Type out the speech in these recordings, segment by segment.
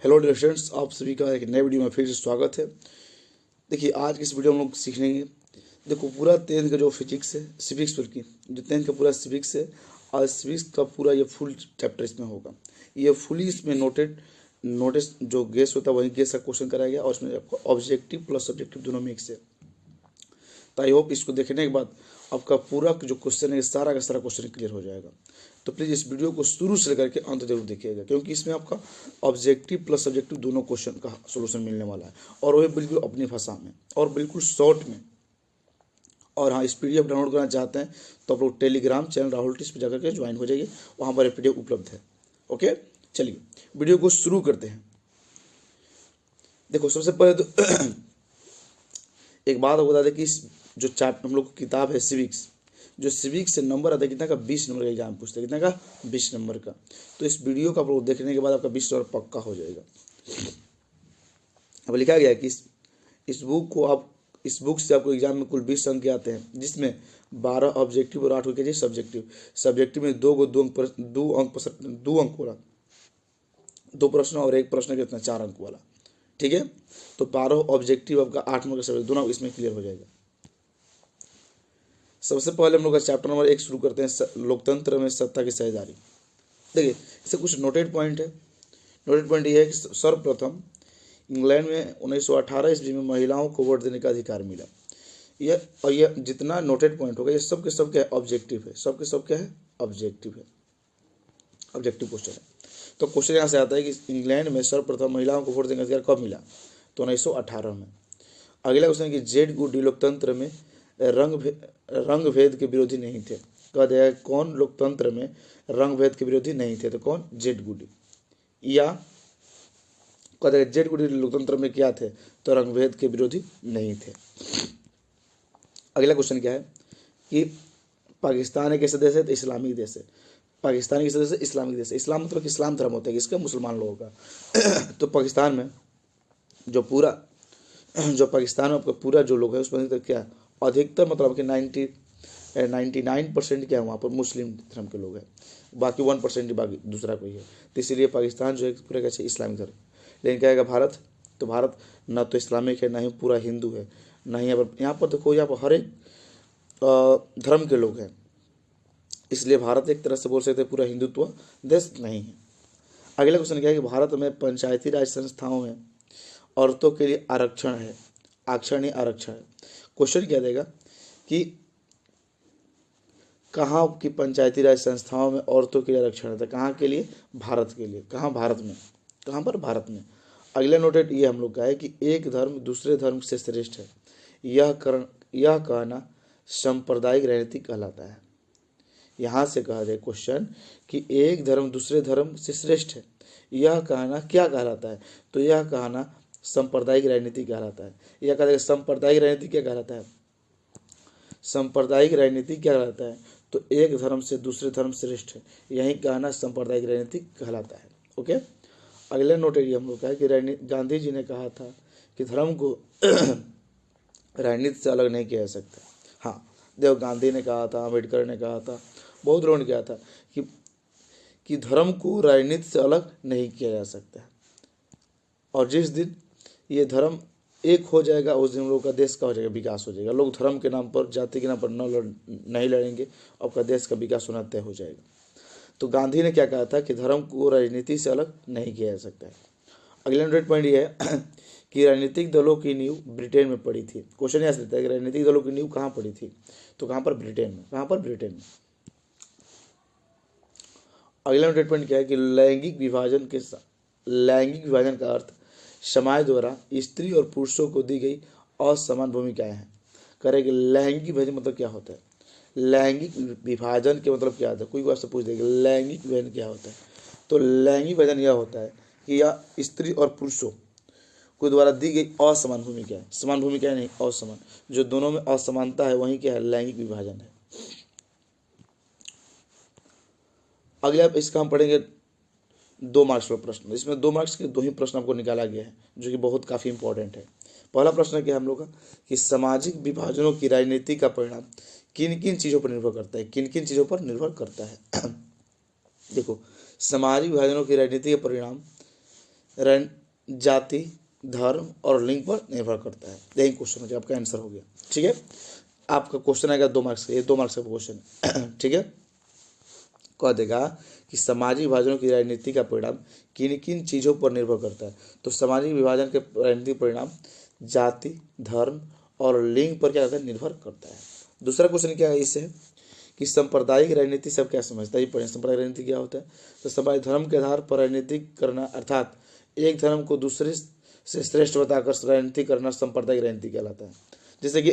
Hello dear students, आप सभी का एक नए वीडियो में फिर से स्वागत है। देखिए, आज की इस वीडियो में हम लोग सीखेंगे। देखो, पूरा 10th का जो फिजिक्स है, सिविक्स बल्कि जो 10th का पूरा सिविक्स है, और सिविक्स का पूरा ये फुल चैप्टर इसमें होगा। ये फुली इसमें नोटिस जो गेस होता है वही गेस का क्वेश्चन कराया गया, और उसमें आपको ऑब्जेक्टिव प्लस सब्जेक्टिव दोनों मिक्स है। तो आई होप इसको देखने के बाद आपका पूरा जो क्वेश्चन है, सारा का सारा क्वेश्चन क्लियर हो जाएगा। तो प्लीज़ इस वीडियो को शुरू से लेकर के अंत जरूर देखिएगा, क्योंकि इसमें आपका ऑब्जेक्टिव प्लस सब्जेक्टिव दोनों क्वेश्चन का सोल्यूशन मिलने वाला है, और वही बिल्कुल अपनी भाषा में और बिल्कुल शॉर्ट में। और हाँ, इस पीडीएफ डाउनलोड करना चाहते हैं तो आप लोग टेलीग्राम चैनल राहुल टिप्स पर जाकर के ज्वाइन हो जाइए, वहाँ पर पीडीएफ उपलब्ध है। ओके, चलिए वीडियो को शुरू करते हैं। देखो, सबसे पहले तो एक बात बता दें कि जो चैप्टर हम लोग की किताब है सिविक्स, जो सिविक्स से नंबर आता है कितना का, 20 नंबर का एग्जाम पूछते हैं, कितना का, 20 नंबर का। तो इस वीडियो का आप लोग देखने के बाद आपका 20 नंबर पक्का हो जाएगा। अब लिखा गया है कि इस बुक से आपको एग्जाम में कुल 20 अंक आते हैं, जिसमें 12 ऑब्जेक्टिव और 8 के सब्जेक्टिव। सब्जेक्टिव में दो अंक वाला, 2 प्रश्न और 1 प्रश्न कितना, 4 अंक वाला। ठीक है, तो 12 ऑब्जेक्टिव आपका 8 नंबर का सब्जेक्ट, दोनों इसमें क्लियर हो जाएगा। सबसे पहले हम लोग का चैप्टर नंबर 1 शुरू करते हैं, लोकतंत्र में सत्ता की साझेदारी। देखिए, इससे कुछ नोटेड पॉइंट है। नोटेड पॉइंट ये है कि सर्वप्रथम इंग्लैंड में 1918 ईस्वी में महिलाओं को वोट देने का अधिकार मिला। यह जितना नोटेड पॉइंट होगा, ये सब के सब क्या है, ऑब्जेक्टिव है। सब के सब क्या है, ऑब्जेक्टिव है, ऑब्जेक्टिव क्वेश्चन है। तो क्वेश्चन यहाँ से आता है कि इंग्लैंड में सर्वप्रथम महिलाओं को वोट देने का अधिकार कब मिला, तो 1918 में। अगला क्वेश्चन है कि जेड गुडी लोकतंत्र में रंग भेद के विरोधी नहीं थे। कह दिया कौन लोकतंत्र में रंग भेद के विरोधी नहीं थे, तो कौन, जेड गुडी। या कह दिया जेड गुडी लोकतंत्र में क्या थे, तो रंग भेद के विरोधी नहीं थे। अगला क्वेश्चन क्या है कि पाकिस्तान एक ऐसा देश है, तो इस्लामिक देश है। पाकिस्तान एक ऐसा देश है, इस्लामिक देश है। इस्लाम मतलब इस्लाम धर्म होता है इसका, मुसलमान लोगों का। तो पाकिस्तान में जो पाकिस्तान में आपका पूरा जो लोग है, उसमें तो क्या अधिकतर मतलब कि 99% क्या है, वहाँ पर मुस्लिम धर्म के लोग हैं। बाकी 1% बाकी दूसरा कोई है। तो इसीलिए पाकिस्तान जो है पूरा कैसे इस्लामिक धर्म। लेकिन क्या है भारत, तो भारत ना तो इस्लामिक है, ना ही पूरा हिंदू है, ना ही यहाँ पर देखो, यहाँ पर हर एक धर्म के लोग हैं। इसलिए भारत एक तरह से बोल सकते हैं पूरा हिंदुत्व देश नहीं है। अगला क्वेश्चन क्या है कि भारत में पंचायती राज संस्थाओं में औरतों के लिए आरक्षण है, आरक्षण है। क्वेश्चन क्या देगा कि कहाँ की पंचायती राज संस्थाओं में औरतों के लिए आरक्षण है, कहाँ के लिए, भारत के लिए। कहाँ, भारत में। कहाँ पर, भारत में। अगला नोटेड ये हम लोग का है कि एक धर्म दूसरे धर्म से श्रेष्ठ है, यह कहना सांप्रदायिक राजनीति कहलाता है। यहाँ से कहा जाए क्वेश्चन कि एक धर्म दूसरे धर्म से श्रेष्ठ है, यह कहना क्या कहलाता है, तो यह कहना सांप्रदायिक राजनीति कहलाता है। यह कहता है सांप्रदायिक राजनीति क्या कहलाता है, सांप्रदायिक राजनीति क्या कहलाता है, तो एक धर्म से दूसरे धर्म श्रेष्ठ है, यही कहना सांप्रदायिक राजनीति कहलाता है। ओके, अगले नोट ये हम लोग का है कि गांधी जी ने कहा था कि धर्म को राजनीति से अलग नहीं किया जा सकता। हाँ, देखो, गांधी ने कहा था, अम्बेडकर ने कहा था, बहुत लोगों ने कहा था कि धर्म को राजनीति से अलग नहीं किया जा सकता है। और जिस दिन ये धर्म एक हो जाएगा, उस दिन लोगों का देश का हो जाएगा, विकास हो जाएगा। लोग धर्म के नाम पर, जाति के नाम पर नहीं लड़ेंगे, आपका देश का विकास होना तय हो जाएगा। तो गांधी ने क्या कहा था कि धर्म को राजनीति से अलग नहीं किया जा सकता है। अगला 100 पॉइंट ये है कि राजनीतिक दलों की नींव ब्रिटेन में पड़ी थी। क्वेश्चन यहाँ से देता है कि राजनीतिक दलों की नींव कहाँ पड़ी थी, तो कहाँ पर, ब्रिटेन में। कहाँ पर, ब्रिटेन में। अगला 100 पॉइंट क्या है कि लैंगिक विभाजन का अर्थ समाज द्वारा स्त्री और पुरुषों को दी गई असमान भूमिकाएं हैं। करेंगे लैंगिक विभाजन मतलब क्या होता है, लैंगिक विभाजन के मतलब क्या होता है। कोई आपसे पूछ देगा लैंगिक विभाजन क्या होता है, तो लैंगिक विभाजन यह होता है कि यह स्त्री और पुरुषों को द्वारा दी गई असमान भूमिकाएं, समान भूमिकाएं नहीं, असमान, जो दोनों में असमानता है, वही क्या है, लैंगिक विभाजन है। अगले आप इसका हम पढ़ेंगे 2 मार्क्स का प्रश्न। इसमें 2 मार्क्स के 2 ही प्रश्न आपको निकाला गया है, जो कि बहुत काफ़ी इंपॉर्टेंट है। पहला प्रश्न क्या है हम लोग का कि सामाजिक विभाजनों की राजनीति का परिणाम किन किन चीज़ों पर निर्भर करता है, किन किन चीज़ों पर निर्भर करता है। देखो, सामाजिक विभाजनों की राजनीति का परिणाम जाति, धर्म और लिंग पर निर्भर करता है। यही क्वेश्चन हो गया, आपका आंसर हो गया। ठीक है, आपका क्वेश्चन आएगा 2 मार्क्स का, ये 2 मार्क्स का क्वेश्चन है। ठीक है, कह देगा कि सामाजिक विभाजनों की राजनीति का परिणाम किन किन चीज़ों पर निर्भर करता है। तो सामाजिक विभाजन के राजनीतिक परिणाम जाति, धर्म और लिंग पर क्या करता है, निर्भर करता है। दूसरा क्वेश्चन क्या है इससे कि सांप्रदायिक राजनीति सब क्या समझता है, ये पढ़ें। सांप्रदायिक राजनीति क्या होता है? तो सामाजिक धर्म के आधार पर राजनीति करना, अर्थात एक धर्म को दूसरे से श्रेष्ठ बताकर राजनीति करना सांप्रदायिक राजनीति कहलाता है। जैसे कि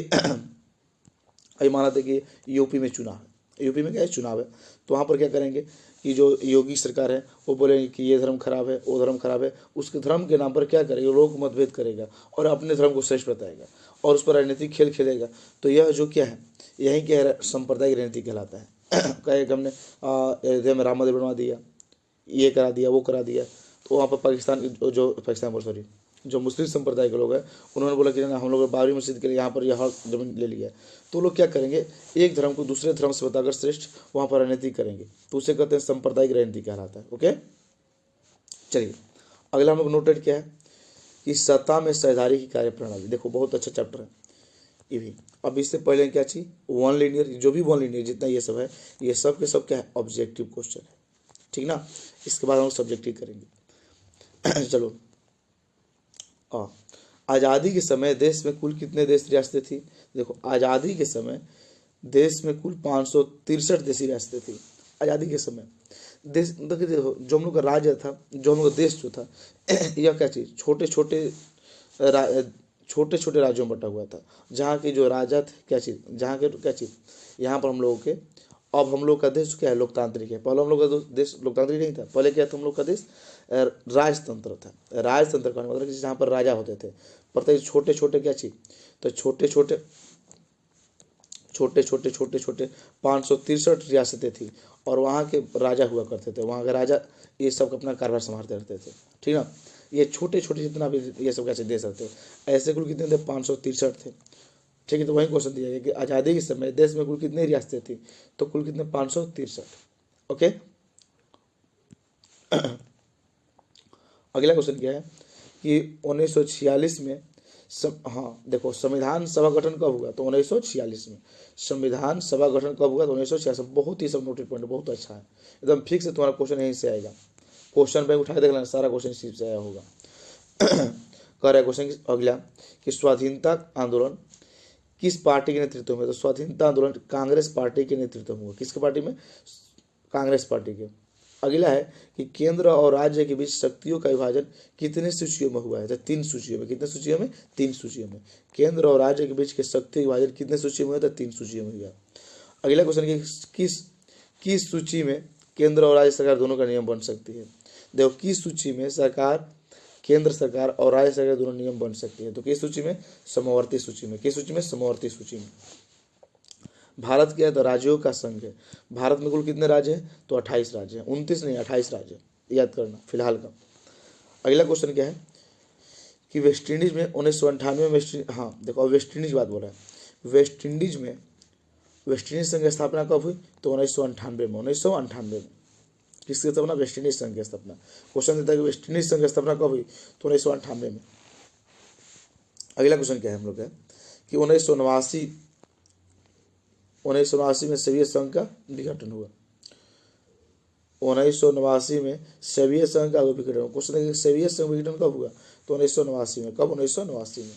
अभी माना था कि यूपी में चुनाव है, यूपी में क्या है, चुनाव है, तो वहाँ पर क्या करेंगे कि जो योगी सरकार है वो बोलेंगे कि ये धर्म खराब है, वो धर्म खराब है, उसके धर्म के नाम पर क्या करेगा, लोग मतभेद करेगा और अपने धर्म को श्रेष्ठ बताएगा और उस पर राजनीतिक खेल खेलेगा। तो यह जो क्या है, यही क्या है, सांप्रदायिक राजनीति कहलाता है। कहे हमने अयोध्या में राम मंदिर बनवा दिया, ये करा दिया, वो करा दिया, तो वहाँ पर पाकिस्तान जो मुस्लिम संप्रदाय के लोग हैं उन्होंने बोला कि ना हम लोग बाबरी मस्जिद के लिए यहाँ पर यह जमीन ले लिया है, तो लोग क्या करेंगे, एक धर्म को दूसरे धर्म से बताकर श्रेष्ठ वहाँ पर राजनीति करेंगे, तो उसे कहते हैं सांप्रदायिक राजनीति कहलाता है। ओके, चलिए अगला हम लोग नोटेड क्या है कि सत्ता में साझेदारी की कार्य प्रणाली। देखो बहुत अच्छा चैप्टर है ये भी। अब इससे पहले क्या चीज, वन लीनियर, जो भी वन लीनियर जितना ये सब है, ये सब के सब क्या है, ऑब्जेक्टिव क्वेश्चन है। ठीक ना, इसके बाद हम सब्जेक्टिव करेंगे। चलो, आज़ादी के समय देश में कुल कितने देश रियासतें थी? देखो आज़ादी के समय देश में कुल 563 देशी रियासतें थी। आज़ादी के समय देश, देखो जो हम लोग का राज्य था, जो हम लोग का देश जो था, यह क्या चीज़, छोटे छोटे राज्यों में बटा हुआ था, जहाँ के जो राजा थे क्या चीज़, जहाँ के क्या चीज़, यहाँ पर हम लोगों के, अब हम लोग का देश क्या है, लोकतांत्रिक है। पहले हम लोग का देश लोकतांत्रिक नहीं था, पहले क्या था, हम लोग का देश राजतंत्र था। राजतंत्र का मतलब जहाँ पर राजा होते थे, प्रत्येक छोटे छोटे क्या चीज, तो छोटे छोटे 563 रियासतें थी और वहाँ के राजा हुआ करते थे, वहाँ के राजा ये सब अपना कारोबार संभालते रहते थे। ठीक ना, ये छोटे छोटे जितना भी ये सब कैसे दे सकते, ऐसे कुल कितने थे, 563 थे। ठीक है, तो वही क्वेश्चन दिया गया कि आज़ादी के समय देश में कुल कितनी रियासतें थी, तो कुल कितने, 563। ओके, अगला क्वेश्चन क्या है कि 1946 में हाँ देखो, संविधान सभा गठन कब हुआ, तो 1946 में। संविधान सभा गठन कब हुआ, तो 1946। बहुत ही सब नोटेड पॉइंट, बहुत अच्छा है, एकदम फिक्स है, तुम्हारा क्वेश्चन यहीं से आएगा। क्वेश्चन बैंक उठा के देख लेना, सारा क्वेश्चन इसी से आया होगा। कह रहा है क्वेश्चन अगला कि स्वाधीनता आंदोलन किस पार्टी के नेतृत्व में, तो स्वाधीनता आंदोलन कांग्रेस पार्टी के नेतृत्व में हुआ। किसके पार्टी में, कांग्रेस पार्टी के। अगला है कि केंद्र और राज्य के बीच शक्तियों का विभाजन कितने सूचियों में हुआ है, तो 3 सूचियों में। कितने सूचियों में, 3 सूचियों में। केंद्र और राज्य के बीच के शक्ति विभाजन कितने सूचियों में हुआ, तो 3 सूचियों में हुआ। अगला क्वेश्चन किस सूची में केंद्र और राज्य सरकार दोनों का नियम बन सकती है। देखो किस सूची में सरकार, केंद्र सरकार और राज्य सरकार दोनों नियम बन सकती है, तो किस सूची में, समवर्ती सूची में। किस सूची में, समवर्ती सूची में। भारत क्या है, तो राज्यों का संघ है। भारत में कुल कितने राज्य हैं, तो 28 राज्य हैं, 29 नहीं 28 राज्य, याद करना फिलहाल का। अगला क्वेश्चन क्या है कि वेस्ट इंडीज में 1998 में, हाँ देखो वेस्ट इंडीज बात बोल रहा है, वेस्ट इंडीज संघ की स्थापना कब हुई, तो 1998 में। 1998 में किसकी स्थापना, वेस्ट इंडीज संघ की स्थापना। क्वेश्चन देता है कि वेस्ट इंडीज संघ की स्थापना कब हुई, तो 1998 में। अगला क्वेश्चन क्या है हम लोग का कि 1989 में सोवियत संघ का विघटन हुआ। 1989 में सोवियत संघ का विघटन। क्वेश्चन है कि सोवियत संघ विघटन कब हुआ, तो 1989 में। कब, 1989 में।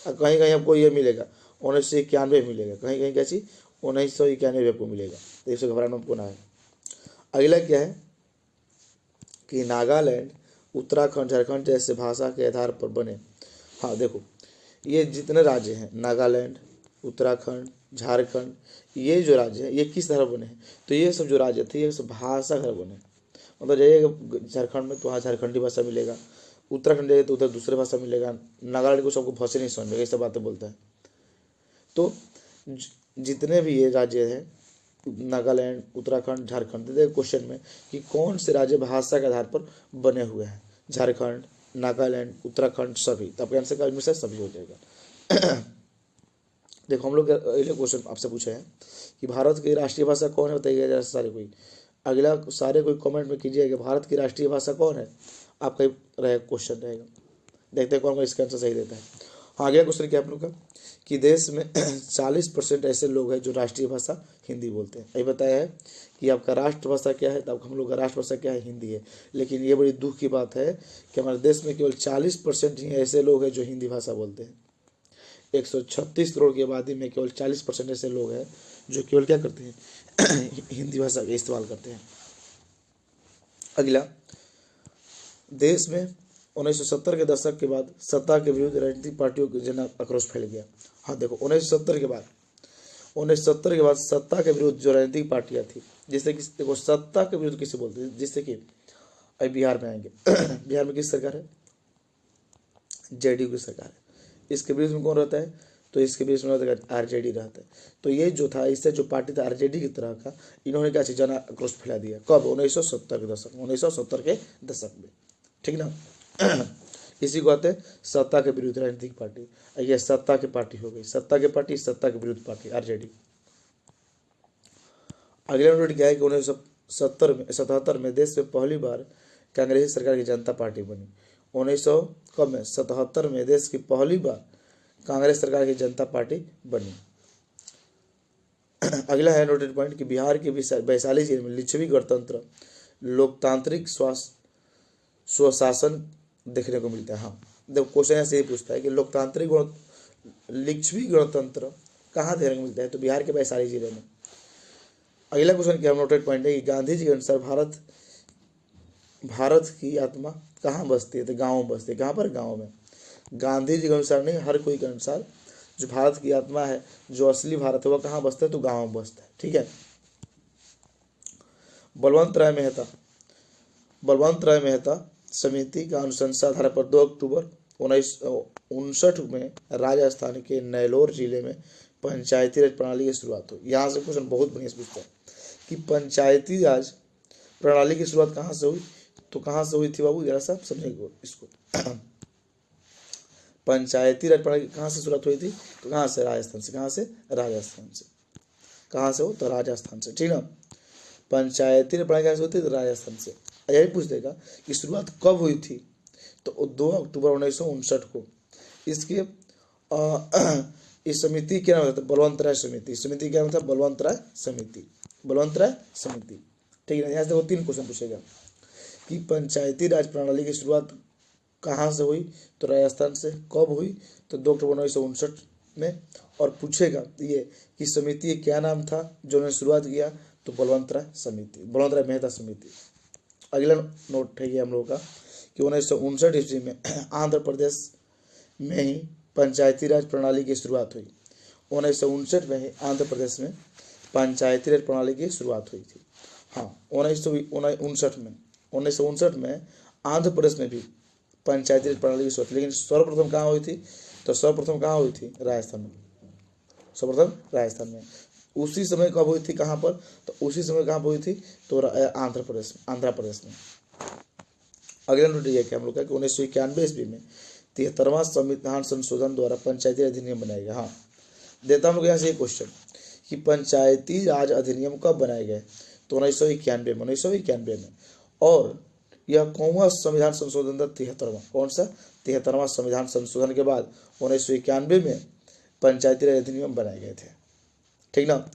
कहीं कहीं आपको ये मिलेगा 1991 मिलेगा, कहीं कहीं कैसी 1991 आपको मिलेगा, तो इससे घबराना आपको ना है। अगला क्या है कि नागालैंड, उत्तराखंड, झारखंड जैसे भाषा के आधार पर बने। हाँ देखो ये जितने राज्य हैं, नागालैंड, उत्तराखंड, झारखंड, ये जो राज्य है ये किस तरह बने हैं, तो ये सब जो राज्य थे ये सब भाषा घर बने। मतलब जाइएगा झारखंड में तो वहाँ झारखंडी भाषा मिलेगा, उत्तराखंड जाइए तो उधर दूसरे भाषा मिलेगा, नागालैंड को सबको भाषा नहीं समझ में, ये सब बातें बोलता है। तो जितने भी ये राज्य हैं, नागालैंड, उत्तराखंड, झारखंड, देखिए क्वेश्चन में कि कौन से राज्य भाषा के आधार पर बने हुए हैं, झारखंड, नागालैंड, उत्तराखंड, सभी, तो आपके आंसर का आदमी सभी हो जाएगा। देखो हम लोग अगले क्वेश्चन आपसे पूछे हैं कि भारत की राष्ट्रीय भाषा कौन है, बताइएगा जरा सारे कोई। अगला सारे कोई कमेंट में कीजिएगा भारत की राष्ट्रीय भाषा कौन है, आपका ही रहेगा क्वेश्चन रहेगा। देखते हैं कौन कौन इसका आंसर सही देता है। हाँ, अगला क्वेश्चन क्या आप लोग का कि देश में 40% ऐसे लोग हैं जो राष्ट्रीय भाषा हिंदी बोलते हैं। ये बताया है कि आपका राष्ट्रभाषा क्या है, तब हम लोग का राष्ट्रभाषा क्या है, हिंदी है। लेकिन ये बड़ी दुख की बात है कि हमारे देश में केवल 40% ही ऐसे लोग हैं जो हिंदी भाषा बोलते हैं। 136 करोड़ की आबादी में केवल 40% ऐसे लोग हैं जो केवल क्या करते हैं हिंदी भाषा का इस्तेमाल करते हैं। अगला, देश में 1970 के दशक के बाद सत्ता के विरुद्ध राजनीतिक पार्टियों के जन आक्रोश फैल गया। हाँ देखो, 1970 के बाद सत्ता के विरुद्ध जो राजनीतिक पार्टियां थी, जैसे कि देखो सत्ता के विरुद्ध किसे बोलते हैं, जैसे कि अभी बिहार में आएंगे बिहार में किस सरकार है, जेडीयू की सरकार है। इसके बीच में कौन रहता है, तो इसके बीच में रहता है आरजेडी रहता है। तो ये जो था, इससे जो पार्टी था आरजेडी की तरह का, इन्होंने क्या चीज जन आक्रोश फैला दिया। कब, 1970 के दशक में, 1970 के दशक में, ठीक ना इसी को आते हैं सत्ता के विरुद्ध राजनीतिक पार्टी। ये सत्ता की पार्टी हो गई, सत्ता की पार्टी, सत्ता के विरुद्ध पार्टी आरजेडी। अगला नोट क्या है कि 1977 में देश में पहली बार कांग्रेस सरकार की जनता पार्टी बनी। 1977 में देश की पहली बार कांग्रेस सरकार की जनता पार्टी बनी। अगला है नोटेड पॉइंट कि बिहार के वैशाली जिले में लिच्छवी गणतंत्र लोकतांत्रिक स्वशासन देखने को मिलता है। हाँ देखो, क्वेश्चन ऐसे ही पूछता है कि लोकतांत्रिक लिच्छवी गणतंत्र कहाँ देखने को मिलता है, तो बिहार के वैशाली जिले में। अगला क्वेश्चन क्या नोटेड पॉइंट है कि गांधी जी के अनुसार भारत की आत्मा कहाँ बसती है, तो गाँव में बसती है। कहाँ पर, गाँव में। गांधी जी के अनुसार नहीं, हर कोई के अनुसार जो भारत की आत्मा है, जो असली भारत है, वह कहाँ बसता है, तो गाँव में बसता है। ठीक है। बलवंत राय मेहता समिति का अनुशंसा आधार पर 2 अक्टूबर 1959 में राजस्थान के नैलोर जिले में पंचायती राज प्रणाली की शुरुआत हुई। यहाँ से क्वेश्चन बहुत बढ़िया से पूछता है कि पंचायती राज प्रणाली की शुरुआत कहाँ से हुई, तो कहाँ से हुई थी बाबू, जरा सा समझेंगे इसको पंचायती राज प्रणाली कहाँ से शुरुआत हुई थी, तो कहाँ से, राजस्थान से। कहाँ से, राजस्थान से। कहाँ से हो, तो राजस्थान से, ठीक ना। पंचायती राज प्रणाली कहाँ से होती है, तो राजस्थान से। यही पूछ देगा कि शुरुआत कब हुई थी, तो 2 अक्टूबर 1959 को। इसके इस समिति क्या नाम था, बलवंत राय समिति। समिति क्या नाम था, बलवंत राय समिति। ठीक है। यहाँ से वो 3 क्वेश्चन पूछेगा कि पंचायती राज प्रणाली की शुरुआत कहाँ से हुई, तो राजस्थान से। कब हुई, तो 2 अक्टूबर 1959 में। और पूछेगा ये कि समिति क्या नाम था जो उन्होंने शुरुआत किया, तो बलवंत राय मेहता समिति। अगला नोट है ये हम लोगों का कि 1959 ईस्वी में आंध्र प्रदेश में ही पंचायती राज प्रणाली की शुरुआत हुई। 1959 में ही आंध्र प्रदेश में पंचायती राज प्रणाली की शुरुआत हुई थी। हाँ, 1959 में आंध्र प्रदेश में भी पंचायती राज प्रणाली की शुरुआत, लेकिन सर्वप्रथम कहाँ हुई थी, तो सर्वप्रथम कहाँ हुई थी, राजस्थान में। राजस्थान में। उसी समय कब हुई थी, कहाँ पर, तो उसी समय कहाँ पर हुई थी, तो आंध्र प्रदेश में। अगला नोट यह क्या हम लोग का कि 1991 ईस्वी में 73वां संविधान संशोधन द्वारा पंचायती राज अधिनियम बनाया गया। हाँ देता हम लोग यहाँ से क्वेश्चन कि पंचायती राज अधिनियम कब बनाए गए, तो 1991 में। और यह कौनवा संविधान संशोधन था, 73वां। कौन सा, 73वां संविधान संशोधन के बाद 1991 में पंचायती राज अधिनियम बनाए गए थे। ठीक ना।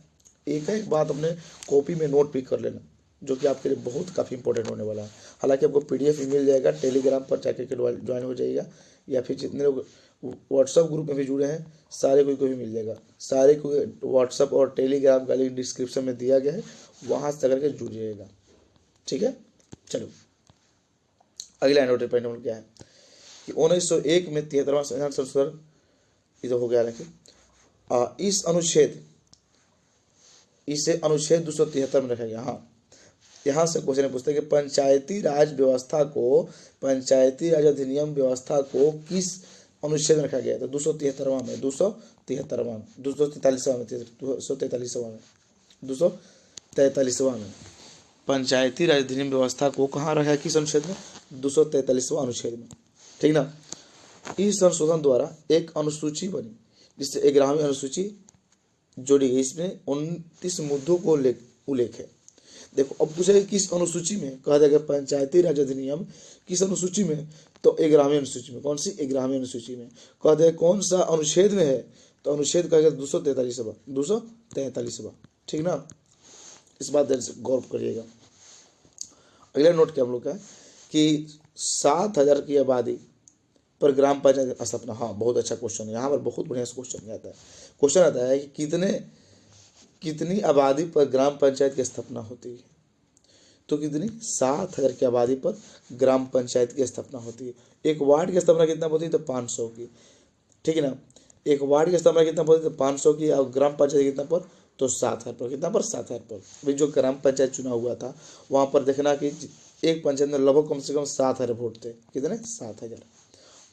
एक बात अपने कॉपी में नोट भी कर लेना, जो कि आपके लिए बहुत काफ़ी इंपॉर्टेंट होने वाला है। हालांकि आपको PDF भी मिल जाएगा, टेलीग्राम पर जाकर के ज्वाइन हो जाइएगा, या फिर जितने लोग व्हाट्सअप ग्रुप में भी जुड़े हैं सारे को भी मिल जाएगा। सारे को व्हाट्सअप और टेलीग्राम का लिंक डिस्क्रिप्शन में दिया गया है, वहाँ से करके जुड़ जाइएगा। ठीक है, चलो अगला नोट पॉइंट नंबर क्या है कि 1901 में 73वां संविधान संशोधन इधर हो गया। इसे अनुच्छेद 273 में रखा गया। हाँ, यहाँ से क्वेश्चन पूछते हैं कि पंचायती राज अधिनियम व्यवस्था को किस अनुच्छेद में रखा गया, तो 243वां में, 243वां में पंचायती राज अधिनियम व्यवस्था को कहाँ रखा है, किस अनुच्छेद में, 243वां अनुच्छेद में। ठीक ना। इस संशोधन द्वारा एक अनुसूची बनी जिससे 11वीं अनुसूची जोड़ी गई। इसमें 29 मुद्दों को उल्लेख है। देखो अब पूछा है किस अनुसूची में, कह देगा पंचायती राज अधिनियम किस अनुसूची में, तो 11वीं अनुसूची में। कौन सी? 11वीं अनुसूची में। कह दे कौन सा अनुच्छेद में है, तो अनुच्छेद कहेगा 243वां, 243वां। ठीक ना, इस बात से गौर करिएगा। अगला नोट क्या हम लोग का कि 7,000 की आबादी पर ग्राम पंचायत स्थापना। हाँ, बहुत अच्छा क्वेश्चन है, यहाँ पर बहुत बढ़िया क्वेश्चन आता है। क्वेश्चन आता है कि कितनी आबादी पर ग्राम पंचायत की स्थापना होती है, तो कितनी? 7,000 की आबादी पर ग्राम पंचायत की स्थापना होती है। एक वार्ड की स्थापना कितना होती है, तो 500 की। ठीक है ना, एक वार्ड की स्थापना कितना होती है, तो 500 की। और ग्राम पंचायत कितना पर, तो 7,000 पर। कितना पर? 7,000 पर। अभी जो ग्राम पंचायत चुना हुआ था वहाँ पर देखना कि एक पंचायत में लगभग कम से कम 7,000 वोट थे। कितने? 7,000।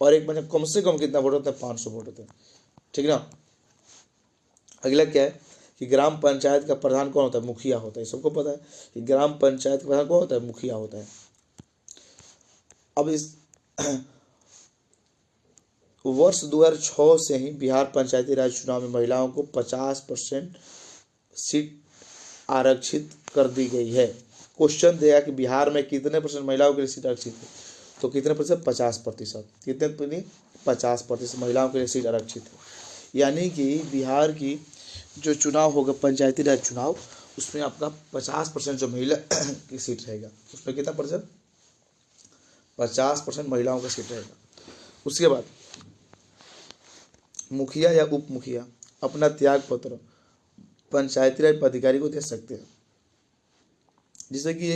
और एक पंचायत कम से कम कितना वोट होता है, 500 वोट होते हैं। ठीक है ना। अगला क्या है कि ग्राम पंचायत का प्रधान कौन होता है, मुखिया होता है। सबको पता है कि ग्राम पंचायत का प्रधान कौन होता है, मुखिया होता है। अब इस वर्ष 2006 से ही बिहार पंचायती राज चुनाव में महिलाओं को 50% सीट आरक्षित कर दी गई है। क्वेश्चन दिया कि बिहार में कितने परसेंट महिलाओं के लिए सीट आरक्षित है, तो कितने प्रतिशत? 50%। कितने? 50% महिलाओं के लिए सीट आरक्षित है। यानी कि बिहार की जो चुनाव होगा पंचायती राज चुनाव, उसमें आपका 50% जो महिला की सीट रहेगा, उसमें कितना परसेंट? 50% महिलाओं का सीट रहेगा। उसके बाद मुखिया या उप मुखिया अपना त्याग पत्र पंचायती राज पदाधिकारी को दे सकते हैं। जिससे कि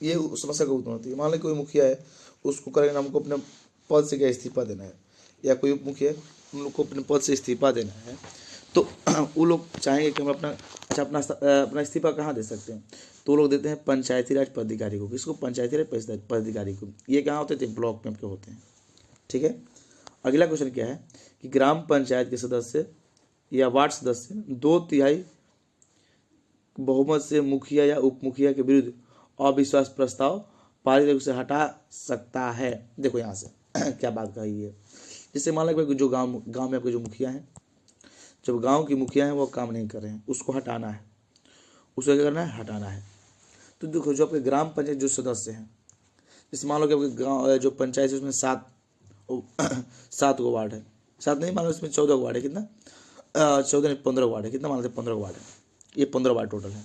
ये समस्या का उत्पन्न होती है। मान लो कोई मुखिया है, उसको करेंगे हमको अपने पद से क्या इस्तीफा देना है, या कोई उप मुखिया है, उन लोग को अपने पद से इस्तीफा देना है, तो वो लोग चाहेंगे कि हम अपना इस्तीफा कहाँ दे सकते हैं, तो वो लोग देते हैं पंचायती राज पदाधिकारी को। किसको? पंचायती राज पदाधिकारी को। ये कहाँ होते थे? ब्लॉक में आपके होते हैं। ठीक है। अगला क्वेश्चन क्या है कि ग्राम पंचायत के सदस्य या वार्ड सदस्य 2/3 बहुमत से मुखिया या उप मुखिया के विरुद्ध अविश्वास प्रस्ताव पारित उसे हटा सकता है। देखो यहाँ से क्या बात कही है। जैसे मान लो जो गांव में आपके जो मुखिया हैं, जब गांव की मुखिया हैं वो काम नहीं कर रहे हैं, उसको हटाना है। उसको क्या करना है? हटाना है। तो देखो जो आपके ग्राम पंचायत जो सदस्य हैं, जैसे मान लो कि आपके गाँव जो पंचायत है उसमें 7 गो वार्ड है, 7 नहीं मान लो, इसमें 14 वार्ड है। कितना? 14 नहीं, 15 वार्ड है। कितना मान लेते? 15 वार्ड है। ये 15 वार्ड टोटल है।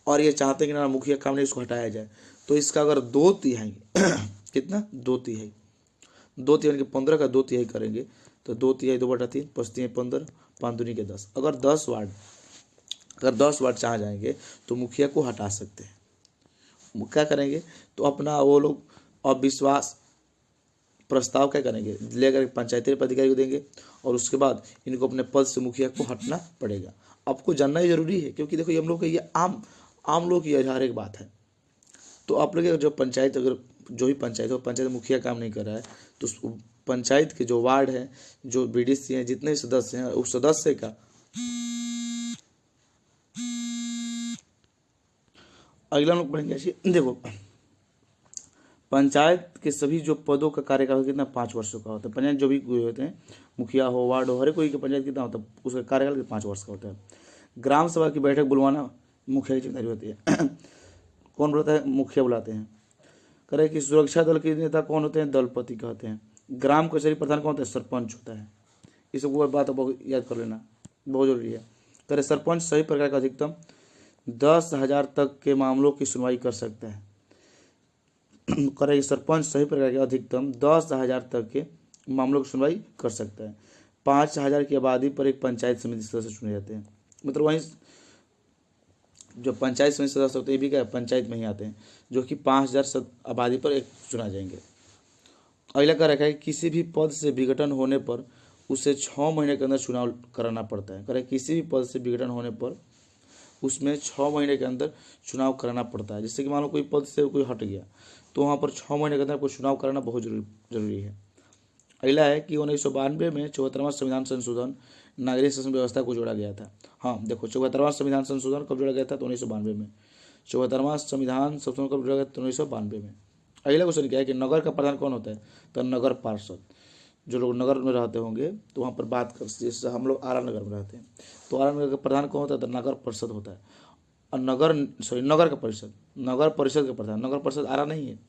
और ये चाहते हैं कि ना मुखिया काम नहीं, इसको हटाया जाए। तो इसका अगर 2/3 कितना? 2/3 यानी 15 का 2/3 करेंगे तो 2/3 2/3 5 15 5 दूनी के 10। अगर 10 वार्ड चाह जाएंगे तो मुखिया को हटा सकते हैं। क्या करेंगे? तो अपना वो लोग अविश्वास प्रस्ताव क्या करेंगे, लेकर पंचायती पदाधिकारी को देंगे, और उसके बाद इनको अपने पद से मुखिया को हटना पड़ेगा। आपको जानना ही जरूरी है, क्योंकि देखो ये हम लोग का ये आम लोग की हर एक बात है। तो आप लोग जो पंचायत, अगर जो भी पंचायत हो, पंचायत मुखिया काम नहीं कर रहा है, तो पंचायत के जो वार्ड है, जो बीडीसी हैं, जितने सदस्य हैं, उस सदस्य का अगला लोग पढ़ेंगे। देखो पंचायत के सभी जो पदों का कार्यकाल कितना? 5 वर्षों का होता है। पंचायत जो भी होते हैं, मुखिया हो, वार्ड हो, हर कोई की पंचायत कितना होता है? उसका कार्यकाल 5 वर्ष का होता है। ग्राम सभा की बैठक बुलवाना मुखिया की जिम्मेदारी होती है। कौन बुलाता है? मुखिया बुलाते हैं। करे कि सुरक्षा दल के नेता कौन होते हैं? दलपति कहते हैं। ग्राम कचहरी प्रधान कौन होता है? सरपंच होता है। इस बात याद कर लेना, बहुत जरूरी है। करे सरपंच सही प्रकार का अधिकतम 10,000 तक के मामलों की सुनवाई कर सकता है। करे सरपंच सही प्रकार के अधिकतम 10,000 तक के मामलों की सुनवाई कर सकता है। 5,000 की आबादी पर एक पंचायत समिति सदस्य चुने जाते हैं। मतलब वहीं जो पंचायत समिति सदस्य होते हैं, ये भी क्या पंचायत में ही आते हैं, जो कि 5,000 आबादी पर एक चुना जाएंगे। अगला क्या रखा है? किसी भी पद से विघटन होने पर उसे 6 महीने के अंदर चुनाव कराना पड़ता है। करे किसी भी पद से विघटन होने पर उसमें 6 महीने के अंदर चुनाव कराना पड़ता है। जैसे कि मान लो कोई पद से कोई हट गया, तो वहाँ पर 6 महीने के अंदर आपको चुनाव कराना बहुत जरूरी है। अगला है कि 1992 में 74वां संविधान संशोधन नागरिक शासन व्यवस्था को जोड़ा गया था। हाँ देखो, 74वां संविधान संशोधन कब जोड़ा गया था? तो 1992 में। 74वां संविधान संशोधन कब जोड़ा गया? तो 1992 में। अगला क्वेश्चन क्या है कि नगर का प्रधान कौन होता है? तो नगर पार्षद। जो लोग नगर में रहते होंगे तो वहाँ पर बात कर, जैसे हम लोग आरा नगर में रहते हैं, तो आरा नगर का प्रधान कौन होता है? तो नगर परिषद होता है। और नगर परिषद का प्रधान, नगर परिषद आरा नहीं है,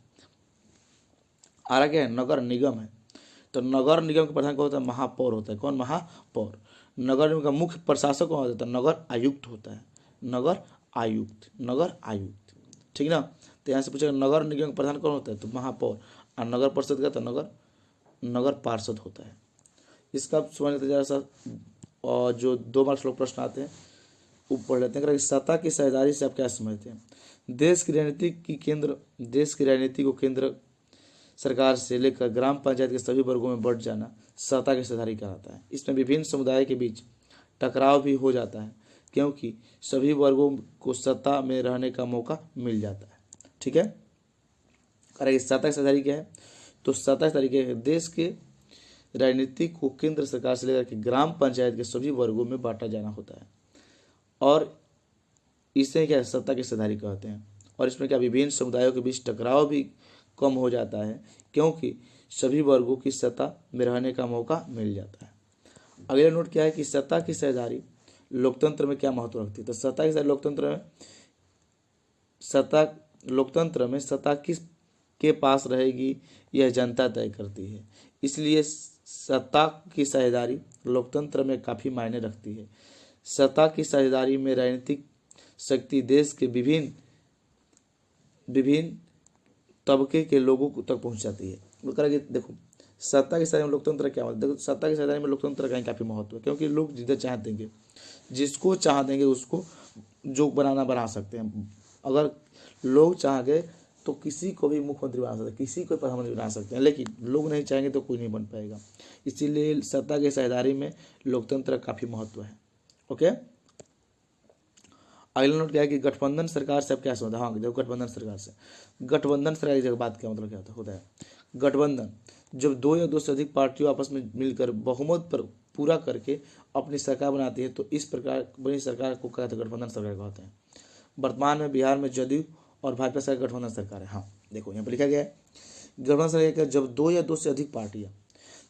आरा क्या है, नगर निगम है। तो नगर निगम के प्रधान कौन होता है, महापौर होता है। कौन, महापौर। नगर निगम का मुख्य प्रशासक कौन होता है, नगर आयुक्त होता है, नगर आयुक्त, नगर आयुक्त, ठीक ना। तो यहाँ से पूछेगा नगर निगम का प्रधान कौन होता है, तो महापौर। और नगर परिषद का तो नगर पार्षद होता है। इसका समझ लेते जरा सा, और जो 2 मार्क्स लोग प्रश्न आते हैं वो पढ़ लेते हैं। सत्ता की साझेदारी से आप क्या समझते हैं। देश की राजनीति को केंद्र सरकार से लेकर ग्राम पंचायत के सभी वर्गों में बढ़ जाना सत्ता की साझेदारी कहलाता है। इसमें विभिन्न समुदाय के बीच टकराव भी हो जाता है, क्योंकि सभी वर्गों को सत्ता में रहने का मौका मिल जाता है। ठीक है, करेंगे सत्ता की साझेदारी क्या है, तो सत्ता की तरीके है देश के राजनीति को केंद्र सरकार से लेकर के ग्राम पंचायत के सभी वर्गों में बांटा जाना होता है, और इसे क्या सत्ता की साझेदारी कहते हैं। और इसमें क्या विभिन्न समुदायों के बीच टकराव भी कम हो जाता है, क्योंकि सभी वर्गों की सत्ता में रहने का मौका मिल जाता है। अगला नोट क्या है कि सत्ता की साझेदारी लोकतंत्र में क्या महत्व रखती है। तो सत्ता की लोकतंत्र में सत्ता किस के पास रहेगी यह जनता तय करती है। इसलिए सत्ता की साझेदारी लोकतंत्र में काफ़ी मायने रखती है। सत्ता की साझेदारी में राजनीतिक शक्ति देश के विभिन्न तबके के लोगों तक पहुंच जाती है। वो करेंगे देखो सत्ता की साझेदारी में लोकतंत्र क्या मतलब, देखो सत्ता की साझेदारी में लोकतंत्र का काफ़ी महत्व है, क्योंकि लोग जिधर चाह देंगे, जिसको चाह देंगे उसको जो बना सकते हैं। अगर लोग चाह गए तो किसी को भी मुख्यमंत्री बना सकते हैं, किसी को प्रधानमंत्री बना सकते हैं, लेकिन लोग नहीं चाहेंगे तो कोई नहीं बन पाएगा। इसीलिए सत्ता की साझेदारी में लोकतंत्र काफ़ी महत्व है। ओके, अगला नोट क्या है कि गठबंधन सरकार से आप क्या समझते हैं। हाँ देखो गठबंधन सरकार की बात क्या मतलब क्या होता है। गठबंधन जब 2 या 2 से अधिक पार्टियों आपस में मिलकर बहुमत पर पूरा करके अपनी सरकार बनाती है, तो इस प्रकार बनी सरकार को कहते हैं गठबंधन सरकार कहते हैं। वर्तमान में बिहार में जदयू और भाजपा सरकार गठबंधन सरकार है। हाँ देखो यहाँ पर लिखा गया है गठबंधन सरकार जब 2 या 2 से अधिक पार्टियाँ,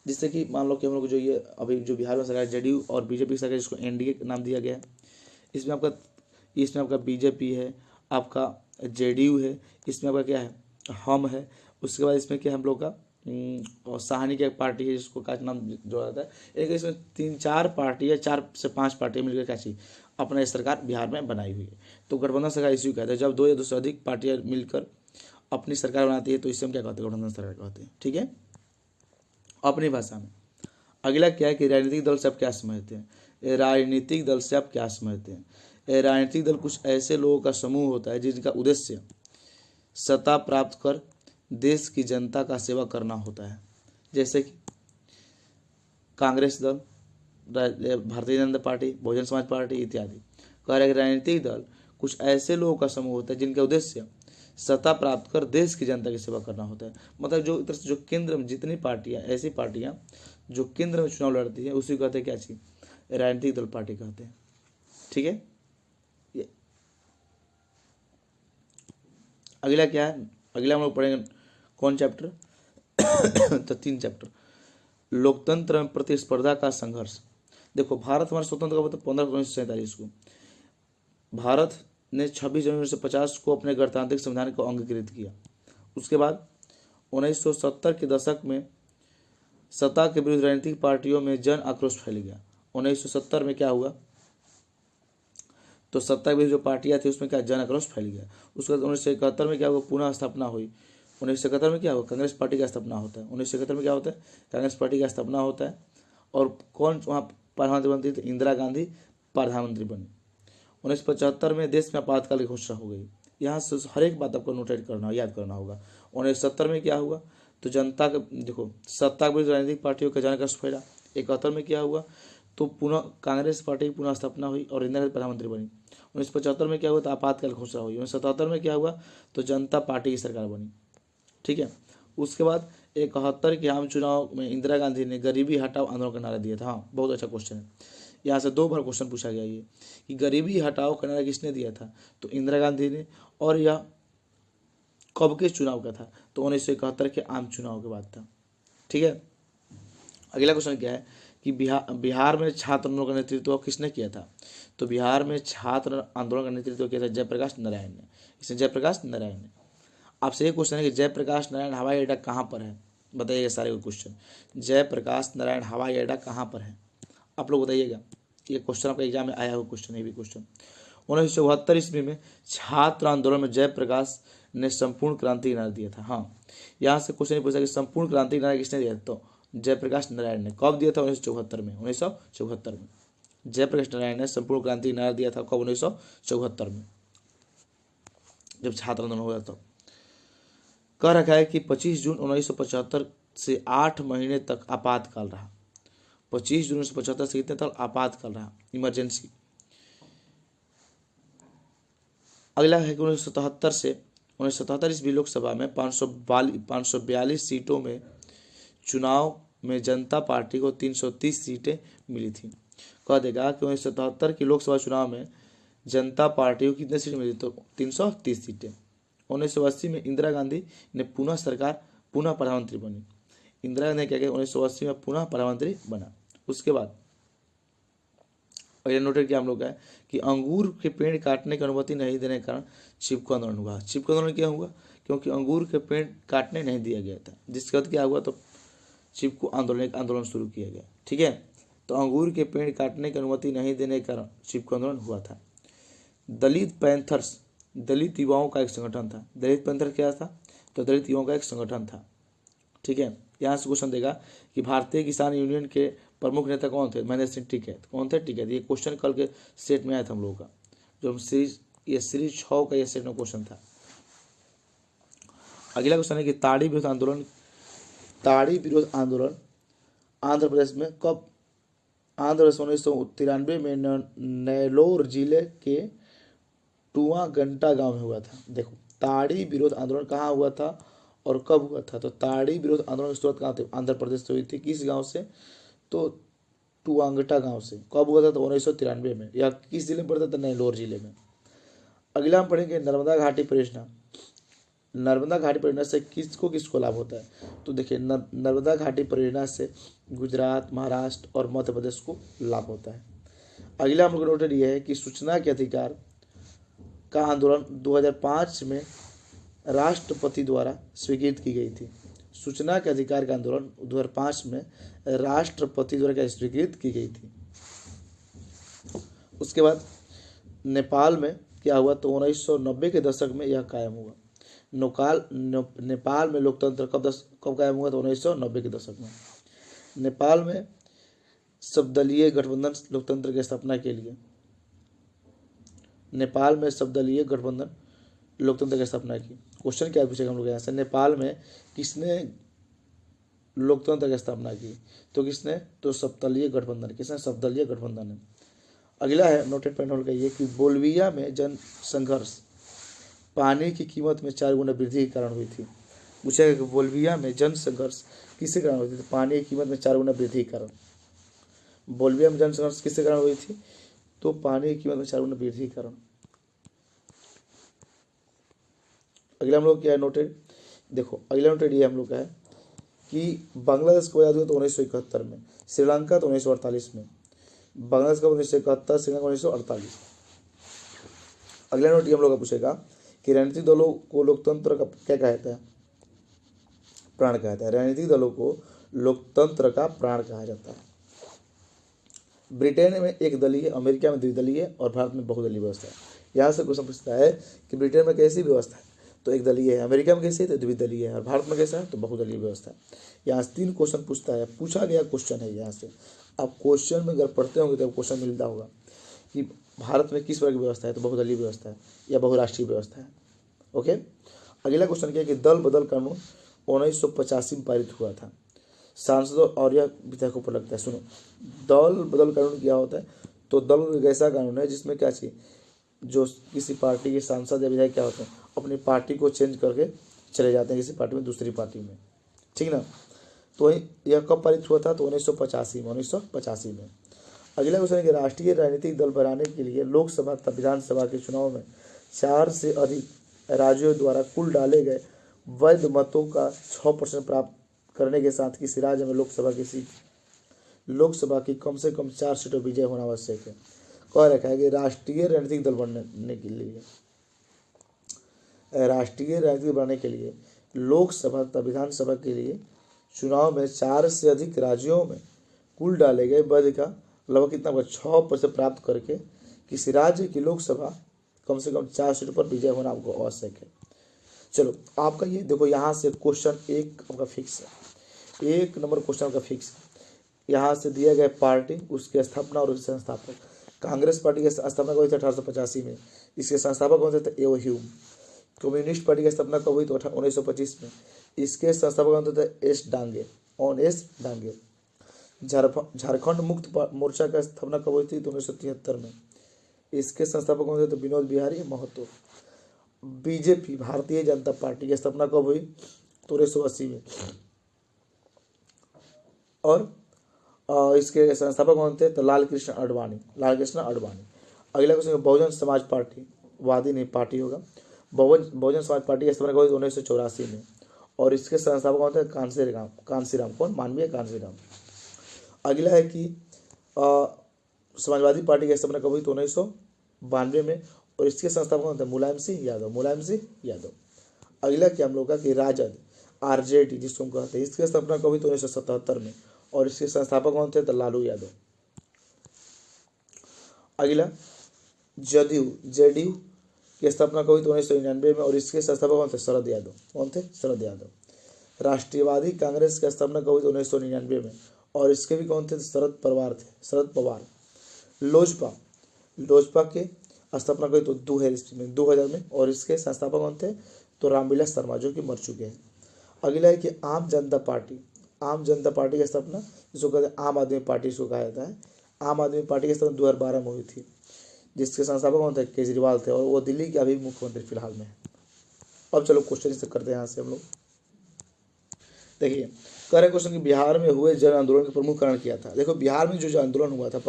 जिससे कि मान लो कि हम लोग जो ये अभी जो बिहार में सरकार जदयू और बीजेपी सरकार जिसको एनडीए नाम दिया गया है, इसमें आपका बीजेपी है, आपका जेडीयू है, इसमें आपका क्या है हम है, उसके बाद इसमें क्या हम लोग का और साहनी की एक पार्टी है जिसको का नाम जोड़ा जाता है। एक इसमें 3-4 पार्टी या 4 से 5 पार्टियाँ मिलकर क्या चाहिए अपना सरकार बिहार में बनाई हुई है। तो गठबंधन सरकार इसी कहते हैं जब 2 या 2 से अधिक पार्टियाँ मिलकर अपनी सरकार बनाती है, तो इससे हम क्या कहते हैं गठबंधन सरकार कहते हैं। ठीक है, अपनी भाषा में। अगला क्या है कि राजनीतिक दल से आप क्या समझते हैं। राजनीतिक दल से आप क्या समझते हैं। राजनीतिक दल कुछ ऐसे लोगों का समूह होता है जिनका उद्देश्य सत्ता प्राप्त कर देश की जनता का सेवा करना होता है, जैसे कि कांग्रेस दल, भारतीय जनता पार्टी, बहुजन समाज पार्टी इत्यादि। कह रहे राजनीतिक दल कुछ ऐसे लोगों का समूह होता है जिनका उद्देश्य सत्ता प्राप्त कर देश की जनता की सेवा करना होता है। मतलब जो इधर से जो केंद्र में जितनी पार्टियां, ऐसी पार्टियां जो केंद्र में चुनाव लड़ती है उसी को कहते हैं क्या चीज, राजनीतिक दल पार्टी कहते हैं। ठीक है, अगला क्या है, अगला हम लोग पढ़ेंगे कौन चैप्टर तो 3 चैप्टर, लोकतंत्र में प्रतिस्पर्धा का संघर्ष। देखो भारत हमारा स्वतंत्र कब, 15 को भारत ने 26 जनवरी 1950 को अपने गणतांत्रिक संविधान को अंगीकृत किया। उसके बाद 1970 के दशक में सत्ता के विरुद्ध राजनीतिक पार्टियों में जन आक्रोश फैल गया। 1970 में क्या हुआ, तो सत्ता के विरुद्ध जो पार्टियां थी उसमें क्या जन आक्रोश फैल गया। उसके बाद 1971 में क्या हुआ, पुनः स्थापना हुई। 1971 में क्या हुआ, कांग्रेस पार्टी का स्थापना होता है। 1971 में क्या होता है, कांग्रेस पार्टी का स्थापना होता है। और कौन वहाँ प्रधानमंत्री बनती थी, इंदिरा गांधी प्रधानमंत्री बनी। 1975 में देश में आपातकाल की घोषणा हो गई। यहाँ से हर एक बात आपको नोटेट करना, याद करना होगा। 1970 में क्या हुआ, तो जनता का देखो सत्ता के विरुद्ध राजनीतिक पार्टियों का जन आक्रोश फैला। 71 में क्या हुआ, तो पुनः कांग्रेस पार्टी की पुनः स्थापना हुई और इंदिरा गांधी प्रधानमंत्री बनी। 1975 में क्या हुआ, तो आपातकाल घोषणा हुई। 1977 में क्या हुआ, तो जनता पार्टी की सरकार बनी। ठीक है, उसके बाद 71 के आम चुनाव में इंदिरा गांधी ने गरीबी हटाओ आंदोलन का नारा दिया था। हाँ बहुत अच्छा क्वेश्चन है, यहाँ से 2 बार क्वेश्चन पूछा गया ये कि गरीबी हटाओ का नारा किसने दिया था, तो इंदिरा गांधी ने। और यह कब के चुनाव का था, तो 1971 के आम चुनाव के बाद था। ठीक है, अगला क्वेश्चन क्या है कि बिहार में छात्र आंदोलन का नेतृत्व किसने किया था? तो बिहार में छात्र आंदोलन का नेतृत्व किया था जयप्रकाश नारायण ने। इसने जयप्रकाश नारायण ने। आपसे ये क्वेश्चन है कि जयप्रकाश नारायण हवाई अड्डा कहाँ पर है? बताइएगा सारे क्वेश्चन। जयप्रकाश नारायण हवाई अड्डा कहाँ पर है? आप लोग बताइएगा। ये क्वेश्चन आपका एग्जाम में आया हुआ क्वेश्चन, ये भी क्वेश्चन। 1974 ईस्वी में छात्र आंदोलन में जयप्रकाश ने संपूर्ण क्रांति का नारा दिया था। हाँ, यहाँ से क्वेश्चन पूछा कि संपूर्ण क्रांति का नारा किसने दिया? तो जयप्रकाश नारायण ने। कब दिया था? 1974 में। 1974 में जयप्रकाश नारायण ने संपूर्ण क्रांति का नारा दिया था। कब? 1974 में, जब छात्र आंदोलन हुआ था। कह रखा है कि 25 जून 1975 से 8 महीने तक आपातकाल रहा। 25 जून 1975 से कितने तक आपातकाल रहा? इमरजेंसी। अगला है कि 1977 से 1977 ईस्वी लोकसभा में 542 सीटों में चुनाव में जनता पार्टी को 330 सीटें मिली थी। कह देगा कि 1977 की लोकसभा चुनाव में जनता पार्टी को कितने सीटें मिली? तो 330 सीटें। 1980 में इंदिरा गांधी ने पुनः प्रधानमंत्री बनी। इंदिरा गांधी ने क्या किया? 1980 में पुनः प्रधानमंत्री बना। उसके बाद नोटेड किया हम लोग का है कि अंगूर के पेड़ काटने की अनुमति नहीं देने के कारण चिपको आंदोलन हुआ। चिपको आंदोलन क्या हुआ? क्योंकि अंगूर के पेड़ काटने नहीं दिया गया था, जिसके बाद क्या हुआ? तो चिपको आंदोलन शुरू किया गया। ठीक है, तो अंगूर के पेड़ काटने की अनुमति नहीं देने के कारण चिपको आंदोलन हुआ था। दलित पैंथर्स दलित युवाओं का एक संगठन था। दलित पैंथर क्या था? तो दलित युवाओं का एक संगठन था। ठीक है, यहाँ से क्वेश्चन देगा कि भारतीय किसान यूनियन के प्रमुख नेता कौन थे? महेंद्र सिंह टिकैत। कौन थे? टिकैत। ये क्वेश्चन कल के सेट में आया था हम लोगों का, जो हम सीरीज 6 का ये सेट में क्वेश्चन था। अगला क्वेश्चन है कि ताड़ी विरोध आंदोलन आंध्र प्रदेश में कब? आंध्र प्रदेश 1993 में नेल्लोर जिले के टुआगंटा गांव में हुआ था। देखो, ताड़ी विरोध आंदोलन कहाँ हुआ था और कब हुआ था? तो ताड़ी विरोध आंदोलन की शुरुआत कहाँ थी? आंध्र प्रदेश से हुई थी। किस गांव से? तो टुआंगटा गांव से। कब हुआ था? तो 1993 में। यह किस जिले में पड़ता था? नेल्लोर जिले में। अगला हम पढ़ेंगे नर्मदा घाटी परियोजना। नर्मदा घाटी परियोजना से किसको लाभ होता है? तो देखिए, नर्मदा घाटी परियोजना से गुजरात, महाराष्ट्र और मध्य प्रदेश को लाभ होता है। अगला हम लोग नोटेड यह है कि सूचना के अधिकार का आंदोलन 2005 में राष्ट्रपति द्वारा स्वीकृत की गई थी। सूचना के अधिकार का आंदोलन 2005 में राष्ट्रपति द्वारा स्वीकृत की गई थी। उसके बाद नेपाल में क्या हुआ? तो 1990 के दशक में यह कायम हुआ। नेपाल में लोकतंत्र कब कायम हुआ? तो 1990 के दशक में। नेपाल में सर्वदलीय गठबंधन लोकतंत्र की स्थापना के लिए नेपाल में सर्वदलीय गठबंधन लोकतंत्र की स्थापना की। क्वेश्चन क्या पूछेगा हम लोग यहाँ से? नेपाल में किसने लोकतंत्र की स्थापना की? तो किसने? तो सर्वदलीय गठबंधन। किसने? सर्वदलीय गठबंधन है। अगला है नोटेड पॉइंट होगा ये कि बोल्विया में जन संघर्ष पानी की कीमत में 4 गुना वृद्धि के कारण हुई थी। पूछेगा कि बोल्विया में जन संघर्ष किसके कारण हुई थी? तो पानी की कीमत में 4 गुना वृद्धि के कारण। बोल्विया में जन संघर्ष किसके कारण हुई थी? तो पानी की कीमत में 4 गुना वृद्धि के कारण। अगला हम लोग क्या है नोटेड? देखो, अगला नोटेड ये हम लोग का है कि बांग्लादेश को याद हुआ तो 1971 में, श्रीलंका तो 1948 में, बांग्लादेश का 1971, श्रीलंका 1948। अगला नोट ये हम लोग का पूछेगा कि राजनीतिक दलों को लोकतंत्र का क्या कहता है? प्राण कहता है। राजनीतिक दलों को लोकतंत्र का प्राण कहा जाता है। ब्रिटेन में एक दलीय, अमेरिका में द्विदलीय और भारत में बहुदलीय व्यवस्था है। यहाँ से क्वेश्चन पूछता है कि ब्रिटेन में कैसी व्यवस्था है? तो एक दलीय है। अमेरिका में कैसी है? तो द्विदलीय है। और भारत में कैसा है? तो बहुदलीय व्यवस्था है। यहाँ से 3 क्वेश्चन पूछता है, पूछा गया क्वेश्चन है यहाँ से। आप क्वेश्चन में अगर पढ़ते होंगे तो क्वेश्चन मिलता होगा कि भारत में किस प्रकार की व्यवस्था है? तो बहुदलीय व्यवस्था है या बहुराष्ट्रीय व्यवस्था है। ओके, अगला क्वेश्चन क्या है कि दल बदल कानून 1985 में पारित हुआ था। सांसदों और यह विधेयकों पर लगता है। सुनो, दल बदल कानून क्या होता है? तो दल एक ऐसा कानून है जिसमें क्या चाहिए, जो किसी पार्टी के सांसद या विधायक क्या होते हैं, अपनी पार्टी को चेंज करके चले जाते हैं किसी पार्टी में दूसरी पार्टी में। ठीक ना? तो यह कब पारित हुआ था? तो 1985 में। अगला क्वेश्चन है कि राष्ट्रीय राजनीतिक दल बनाने के लिए लोकसभा तथा विधानसभा के चुनाव में 4 से अधिक राज्यों द्वारा कुल डाले गए वैध मतों का 6% प्राप्त करने के साथ किसी राज्य में लोकसभा की सीट लोकसभा की कम से कम 4 सीटों विजय होना आवश्यक है। कह रखा है कि राष्ट्रीय राजनीतिक दल बनने के लिए लोकसभा तथा विधानसभा के लिए चुनाव में 4 से अधिक राज्यों में कुल डाले गए मत का लगभग कितना 6% प्राप्त करके किसी राज्य की लोकसभा कम से कम 4 सीटों पर विजय होना आपको आवश्यक है। चलो आपका ये देखो, यहाँ से क्वेश्चन एक आपका फिक्स है, 1 नंबर क्वेश्चन का फिक्स है। यहाँ से दिया गया पार्टी, उसके स्थापना और उसके संस्थापक। कांग्रेस पार्टी की स्थापना कब हुई थी? 1885 में। इसके संस्थापक कौन थे? एओ ह्यूम। कम्युनिस्ट पार्टी की स्थापना कब हुई? तो 1925 में। इसके संस्थापक कौन थे? एस डांगे। झारखंड मुक्त मोर्चा की स्थापना कब हुई थी? तो 1973 में। इसके संस्थापक कौन थे? तो विनोद बिहारी महतो। बीजेपी भारतीय जनता पार्टी की स्थापना कब हुई? तो 1980 में। और इसके संस्थापक कौन थे? तो लाल कृष्ण आडवाणी। अगला क्वेश्चन, बहुजन समाज पार्टी, वादी नहीं पार्टी होगा। बहुजन समाज पार्टी की स्थापना कब हुई? 1984 में। और इसके संस्थापक कौन थे? कांसीराम। कौन? मानवीय कांसीराम। अगला है कि समाजवादी पार्टी की स्थापना कब हुई? तो 1992 में। और इसके संस्थापक कौन थे? मुलायम सिंह यादव। अगला क्या हम लोग का कि राजद, आरजेडी जिसको हम कहते हैं, इसकी स्थापना कब हुई? तो 1977 में। और इसके संस्थापक कौन थे? तो लालू यादव। अगला जेडीयू की स्थापना कब हुई? तो 1999 में। और इसके संस्थापक कौन थे? शरद यादव। राष्ट्रीयवादी कांग्रेस की स्थापना कब हुई? तो 1999 में। और इसके भी कौन थे? शरद पवार। लोजपा के स्थापना कब हुई? तो 2000 में। और इसके संस्थापक कौन थे? तो रामविलास शर्मा, जो कि मर चुके हैं। अगला है कि आम जनता पार्टी की स्थापना, जिसको कहते हैं आम आदमी पार्टी, इसको कहा जाता है। आम आदमी पार्टी की स्थापना 2012 में हुई थी, जिसके संस्थापक कौन थे? केजरीवाल थे। और वो दिल्ली के अभी मुख्यमंत्री फिलहाल में है। अब चलो क्वेश्चन से करते हैं यहाँ से हम लोग। देखिए, कह रहे क्वेश्चन कि बिहार में हुए जन आंदोलन का प्रमुख कारण क्या था? देखो, बिहार में जो आंदोलन हुआ था,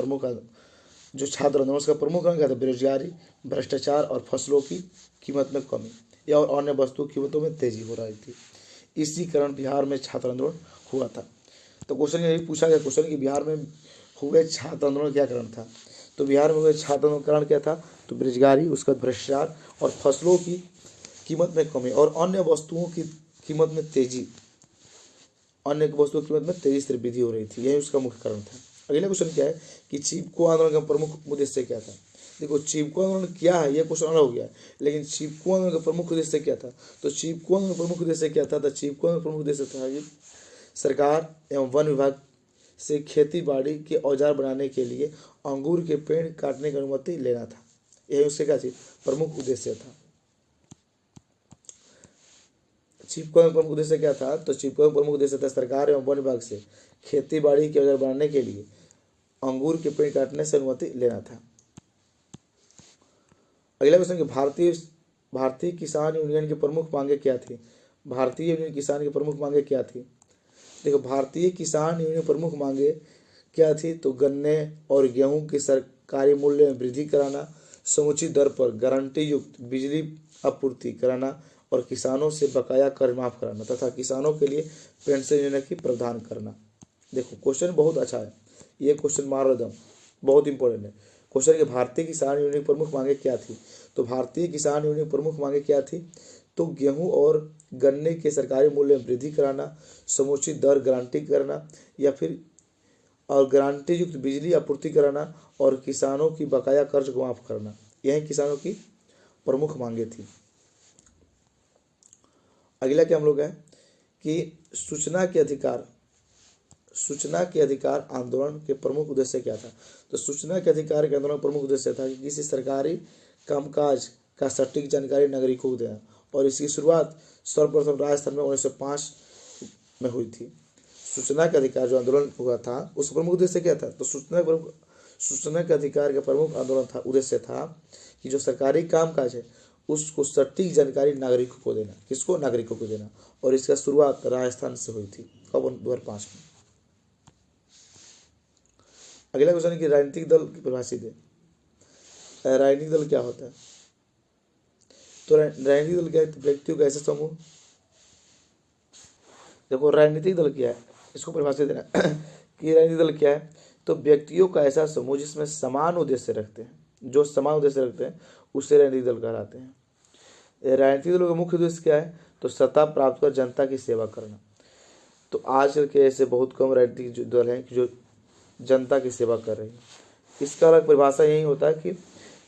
जो छात्र आंदोलन, उसका प्रमुख कारण क्या था? बेरोजगारी, भ्रष्टाचार और फसलों की कीमत में कमी या और अन्य वस्तु कीमतों में तेजी हो रही थी। इसी कारण बिहार में छात्र आंदोलन हुआ था। तो क्वेश्चन यही पूछा गया क्वेश्चन कि बिहार में हुए छात्र आंदोलन क्या कारण था? तो बिहार में हुए छात्र आंदोलन कारण क्या था? तो बेरोजगारी, उसका भ्रष्टाचार और फसलों की कीमत में कमी और अन्य वस्तुओं की कीमत में तेजी से वृद्धि हो रही थी। यही उसका मुख्य कारण था। अगला क्वेश्चन क्या है कि चिपको आंदोलन का प्रमुख उद्देश्य क्या था? देखो, चिपको आंदोलन क्या है, यह क्वेश्चन अलग हो गया है। लेकिन चिपको आंदोलन का प्रमुख उद्देश्य क्या था? तो चिपको आंदोलन का प्रमुख उद्देश्य क्या था? तो चिपको आंदोलन का प्रमुख उद्देश्य था कि सरकार एवं वन विभाग से खेती बाड़ी के औजार बनाने के लिए अंगूर के पेड़ काटने की अनुमति लेना था। यही उसके क्या चीज प्रमुख उद्देश्य था। चिपको आंदोलन का प्रमुख उद्देश्य क्या था? तो चिपको आंदोलन का प्रमुख उद्देश्य था सरकार एवं वन विभाग से खेती बाड़ी के औजार बनाने के लिए अंगूर के पेड़ काटने से अनुमति लेना था। अगला क्वेश्चन कि भारतीय किसान यूनियन की प्रमुख मांगे क्या थी? भारतीय यूनियन किसान की प्रमुख मांगे क्या थी? देखो, भारतीय किसान यूनियन की प्रमुख मांगे क्या थी? तो गन्ने और गेहूं की सरकारी मूल्य में वृद्धि कराना, समुचित दर पर गारंटी युक्त बिजली आपूर्ति कराना और किसानों से बकाया कर्ज माफ कराना तथा किसानों के लिए पेंशन योजना की प्रावधान करना। देखो, क्वेश्चन बहुत अच्छा है, ये क्वेश्चन मार एकदम बहुत इंपॉर्टेंट है। क्वेश्चन कि भारतीय किसान यूनियन की प्रमुख मांगे क्या थी? तो भारतीय किसान यूनियन की प्रमुख मांगे क्या थी? तो गेहूं और गन्ने के सरकारी मूल्य में वृद्धि कराना, समुचित दर गारंटी करना या फिर और गारंटी युक्त बिजली आपूर्ति कराना और किसानों की बकाया कर्ज को माफ करना। यही किसानों की प्रमुख मांगे थी। अगला क्या हम लोग है कि सूचना के अधिकार आंदोलन के प्रमुख उद्देश्य क्या था? तो सूचना के अधिकार के आंदोलन का प्रमुख उद्देश्य था कि किसी सरकारी कामकाज का सटीक जानकारी नागरिकों को देना। और इसकी शुरुआत सर्वप्रथम राजस्थान में 1905 में हुई थी। सूचना के अधिकार जो आंदोलन हुआ था, उस प्रमुख उद्देश्य क्या था? तो सूचना के अधिकार का प्रमुख आंदोलन था, उद्देश्य था कि जो सरकारी कामकाज है उसको सटीक जानकारी नागरिकों को देना। किसको? नागरिकों को देना। और इसका शुरुआत राजस्थान से हुई थी। कब? 2005 में। अगला क्वेश्चन है कि राजनीतिक दल की परिभाषा दे। राजनीतिक दल क्या होता है? तो राजनीतिक दल क्या है? व्यक्तियों का ऐसा समूह। देखो, राजनीतिक दल क्या है, इसको परिभाषित देना कि राजनीतिक दल क्या है, तो व्यक्तियों का ऐसा समूह जिसमें समान उद्देश्य रखते हैं, जो समान उद्देश्य रखते हैं उसे राजनीतिक दल कहलाते हैं। राजनीतिक दलों का मुख्य उद्देश्य क्या है, तो सत्ता प्राप्त कर जनता की सेवा करना। तो आज के ऐसे बहुत कम राजनीतिक दल हैं कि जो जनता की सेवा कर रही है। इसका अलग परिभाषा यही होता है कि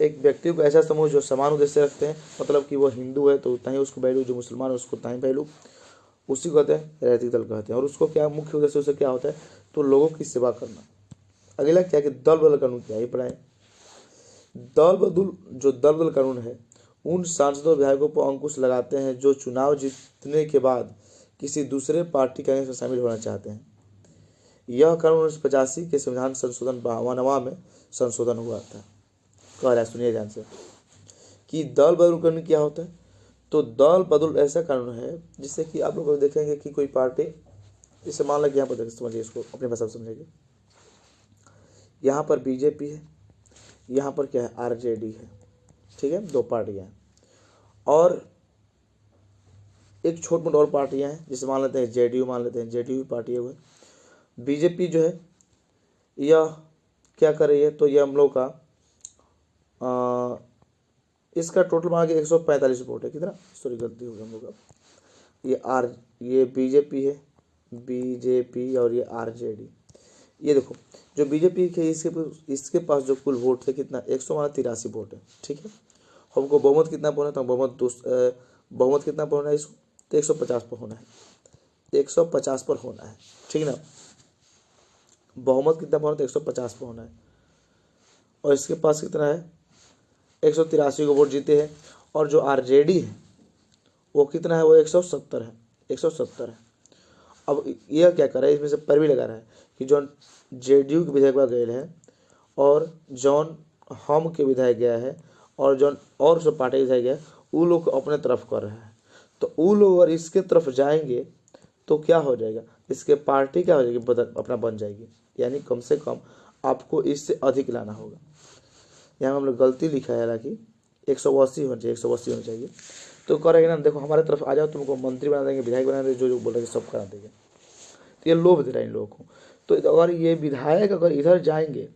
एक व्यक्ति को ऐसा समूह जो समान उद्देश्य रखते हैं, मतलब कि वो हिंदू है तो उतना ही उसको वैल्यू, जो मुसलमान है उसको उतना ही वैल्यू, उसी को कहते हैं राजनीतिक दल कहते हैं। और उसको क्या मुख्य उद्देश्य उसे क्या होता है, तो लोगों की सेवा करना। अगला क्या कि दल बदल कानून क्या है, पढ़ाएं। दल बदल कानून है उन सांसदों विधायकों पर अंकुश लगाते हैं जो चुनाव जीतने के बाद किसी दूसरे पार्टी कांग्रेस में शामिल होना चाहते हैं। यह कानून 1985 के संविधान संशोधन 52वां में संशोधन हुआ था। कह रहा है, सुनिए ध्यान से, कि दल बदल कानून क्या होता है। तो दल बदल ऐसा कानून है जिससे कि आप लोग देखेंगे कि कोई पार्टी, इसे मान लें कि यहाँ पर समझिए, इसको अपनी भाषा में समझेंगे। यहाँ पर बीजेपी है, यहाँ पर क्या है, आरजेडी है, ठीक है, दो पार्टियाँ हैं। और एक छोट मोट और पार्टियाँ हैं जिसे मान लेते हैं जेडीयू, मान लेते हैं जेडीयू पार्टी है। बीजेपी जो है यह क्या कर रही है, तो ये हम लोग का इसका टोटल मान के 145 वोट है। कितना, सॉरी गलती हो गई हम लोग का, ये बीजेपी है, बीजेपी और ये आरजेडी। ये देखो जो बीजेपी के इसके पास जो कुल वोट है कितना, 183 वोट है, ठीक है। हमको बहुमत कितना पाना है, तो बहुमत कितना पाना है इसको, तो 150 पर होना है, 150 पर होना है, ठीक ना। बहुमत कितना पाना है, तो 150 पर होना है। और इसके पास कितना है, 183 को वोट जीते हैं। और जो आरजेडी है वो कितना है, वो 170 है, 170 है। अब यह क्या कर रहा है, इसमें से पर भी लगा रहा है कि जॉन जेडीयू के विधायक गए हैं और जॉन हम के विधायक गया है और जॉन और जो पार्टी विधायक गया है, वो लोग को अपने तरफ कर रहा है। तो वो लोग अगर इसके तरफ जाएंगे तो क्या हो जाएगा, इसके पार्टी क्या हो जाएगी, अपना बन जाएगी। यानी कम से कम आपको इससे अधिक लाना होगा। यहाँ हम लोग गलती लिखा है, हालांकि 180 होना चाहिए, 180 होना चाहिए। तो करेंगे ना, देखो हमारे तरफ आ जाओ, तुमको मंत्री बना देंगे, विधायक बना देंगे, जो बोल रहे हैं सब करा देंगे। तो ये लोभ दे रहा है इन लोगों को। तो अगर ये विधायक अगर इधर जाएंगे,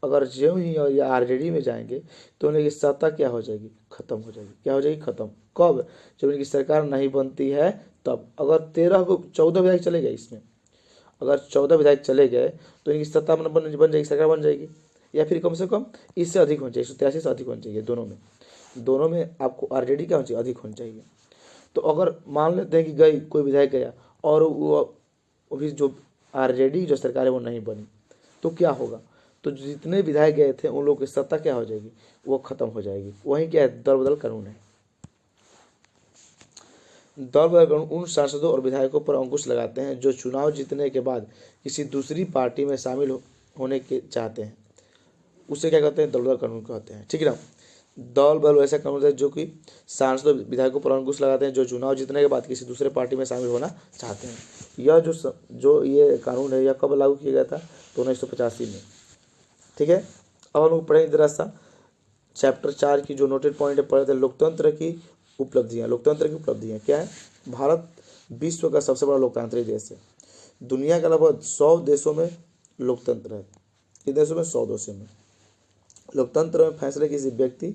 अगर ज्यों ही और या आरजेडी में जाएंगे, तो उनकी सत्ता क्या हो जाएगी, खत्म हो जाएगी। क्या हो जाएगी, खत्म। कब, जब इनकी सरकार नहीं बनती है तब। अगर 14 विधायक चले गए इसमें, अगर 14 विधायक चले गए तो इनकी सत्ता बन जाएगी, सरकार बन जाएगी। या फिर कम से कम इससे अधिक होनी चाहिए, 183 से अधिक होनी चाहिए। दोनों में आपको आरजेडी क्या होनी चाहिए, अधिक होनी चाहिए। तो अगर मान लेते हैं कि गई कोई विधायक गया और वो भी जो आरजेडी जो सरकार है वो नहीं बनी, तो क्या होगा, तो जितने विधायक गए थे उन लोगों की सत्ता क्या हो जाएगी, वो खत्म हो जाएगी। वही क्या है, दल बदल कानून है। दल बदल कानून उन सांसदों और विधायकों पर अंकुश लगाते हैं जो चुनाव जीतने के बाद किसी दूसरी पार्टी में शामिल होने के चाहते हैं, उसे क्या कहते हैं, दल बदल कानून कहते हैं, ठीक है ना। दल बदल ऐसा कानून है जो कि सांसदों विधायकों पर अंकुश लगाते हैं जो चुनाव जीतने के बाद किसी दूसरे पार्टी में शामिल होना चाहते हैं। यह जो ये कानून है, यह कब लागू किया गया था, तो 1985 में, ठीक है। अब हम लोग पढ़ेंगे जरा सा चैप्टर 4 की जो नोटेड पॉइंट है, पढ़े थे लोकतंत्र की उपलब्धियाँ। लोकतंत्र की उपलब्धियाँ क्या है, भारत विश्व का सबसे बड़ा लोकतांत्रिक देश है। दुनिया के लगभग 100 देशों में लोकतंत्र है। कितने देशों में, 100 देशों में। लोकतंत्र में फैसले किसी व्यक्ति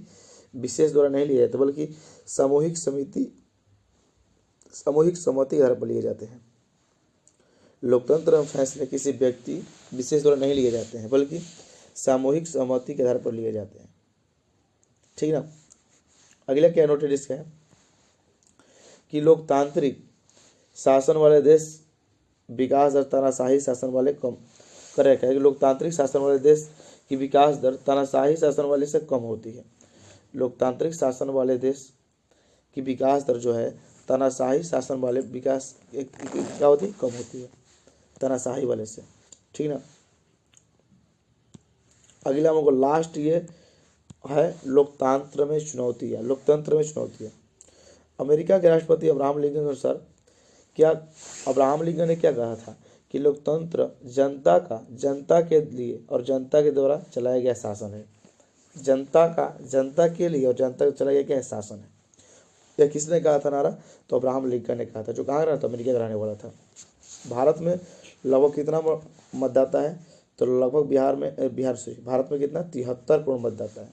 विशेष द्वारा नहीं लिए जाते बल्कि सामूहिक सहमति के आधार पर लिए जाते हैं। लोकतंत्र में फैसले किसी व्यक्ति विशेष द्वारा नहीं लिए जाते हैं बल्कि सामूहिक सहमति के आधार पर लिए जाते हैं, ठीक ना। अगला क्या नोटेड इसका है कि लोकतांत्रिक शासन वाले देश विकास दर तानाशाही शासन वाले कम कर रखा है कि लोकतांत्रिक शासन वाले देश की विकास दर तानाशाही शासन वाले से कम होती है। लोकतांत्रिक शासन वाले देश की विकास दर जो है तानाशाही शासन वाले विकास क्या होती है, कम होती है तानाशाही वाले से, ठीक ना। अगला हमको लास्ट ये है लोकतंत्र में चुनौतियाँ। लोकतंत्र में चुनौतियाँ, अमेरिका के राष्ट्रपति अब्राहम लिंकन के अनुसार अब्राहम लिंकन ने क्या कहा था कि लोकतंत्र जनता के लिए और जनता के द्वारा चलाया गया शासन है। जनता के लिए और जनता को चलाया गया शासन है। यह किसने कहा था नारा, तो अब्राहम लिंकन ने कहा था, जो कहाँ रहा था, अमेरिका का रहने वाला था। भारत में लगभग कितना मतदाता है, तो लगभग भारत में कितना 73 करोड़ मतदाता है।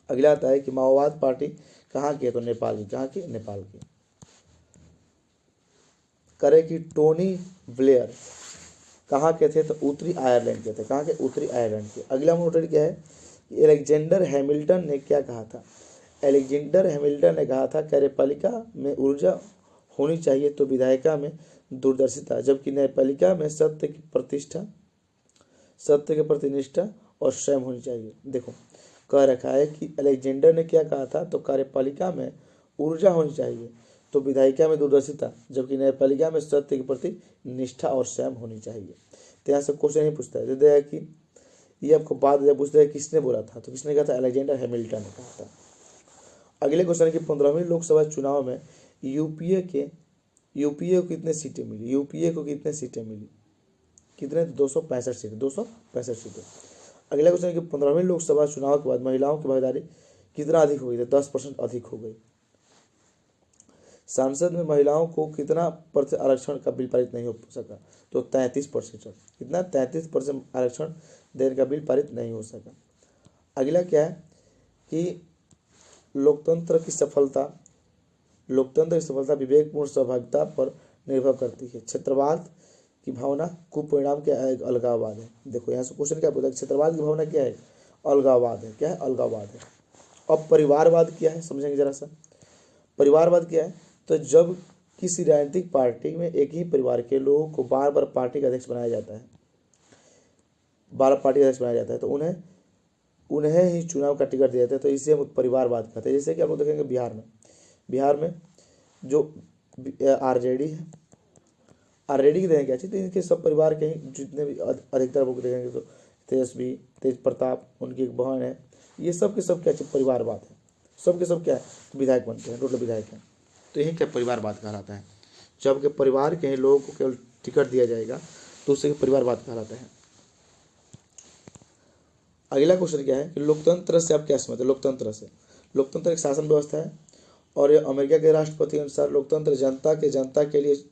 अगला आता है कि माओवाद पार्टी कहाँ की है, तो नेपाल की। कहाँ की? नेपाल की। करे कि टोनी ब्लेयर कहाँ के थे, तो उत्तरी आयरलैंड के थे। कहाँ के? उत्तरी आयरलैंड के। अगला नोटेड क्या है कि अलेक्जेंडर हैमिल्टन ने क्या कहा था। अलेक्जेंडर हैमिल्टन ने कहा था कार्यपालिका में ऊर्जा होनी चाहिए तो विधायिका में दूरदर्शिता, जबकि न्यायपालिका में सत्य की प्रतिष्ठा, सत्य के प्रति निष्ठा और स्वयं होनी चाहिए। देखो कह रखा है कि अलेक्जेंडर ने क्या कहा था, तो कार्यपालिका में ऊर्जा होनी चाहिए तो विधायिका में दूरदर्शिता, जबकि न्यायपालिका में सत्य के प्रति निष्ठा और स्वयं होनी चाहिए। तो यहाँ से क्वेश्चन नहीं पूछता है, है कि ये आपको बाद जब पूछता है किसने बोला था, तो किसने कहा था? अलेक्जेंडर हैमिल्टन ने कहा था। अगले क्वेश्चन की 15वीं लोकसभा चुनाव में यूपीए को कितने सीटें मिली? यूपीए को कितने सीटें मिली? कितने? 265 सीटें। 265 सीटें। अगला क्वेश्चन कि 15वीं लोकसभा चुनाव के बाद महिलाओं की भागीदारी कितना अधिक हो गई? तो 10% अधिक हो गई। संसद में महिलाओं को कितना प्रतिशत आरक्षण का बिल पारित नहीं हो सका? तो 33%। कितना? 33% आरक्षण देने का बिल पारित नहीं हो सका। अगला क्या है कि लोकतंत्र की सफलता विवेकपूर्ण सहभागिता पर निर्भर करती है। क्षेत्रवाद की भावना कुपरिणाम क्या है? अलगाववाद है। देखो यहाँ से क्वेश्चन क्या पूछा, क्षेत्रवाद की भावना क्या है? अलगाववाद है। क्या है? अलगाववाद है। अब परिवारवाद क्या है, समझेंगे जरा सा। परिवारवाद क्या है, तो जब किसी राजनीतिक पार्टी में एक ही परिवार के लोगों को बार बार पार्टी का अध्यक्ष बनाया जाता है, तो उन्हें ही चुनाव का टिकट दिया जाता है, तो इसे हम परिवारवाद कहते हैं। जैसे कि आप लोग देखेंगे बिहार में जो आरजेडी है, आरजेडी की देखेंगे क्या चीज़, तो इनके सब परिवार के ही जितने भी अधिकतर लोग देखेंगे तो तेज प्रताप, उनकी एक बहन है, ये सब के सब क्या चीज़? परिवारवाद है। सब के सब क्या है? विधायक बनते हैं, टोटल विधायक हैं। तो यही क्या परिवारवाद कहलाता है। जब के परिवार के ही लोगों को केवल टिकट दिया जाएगा तो उसे परिवारवाद कहलाता है। अगला क्वेश्चन क्या है कि लोकतंत्र से आप क्या समझते हैं? लोकतंत्र एक शासन व्यवस्था है और यह अमेरिका के राष्ट्रपति के अनुसार लोकतंत्र जनता के लिए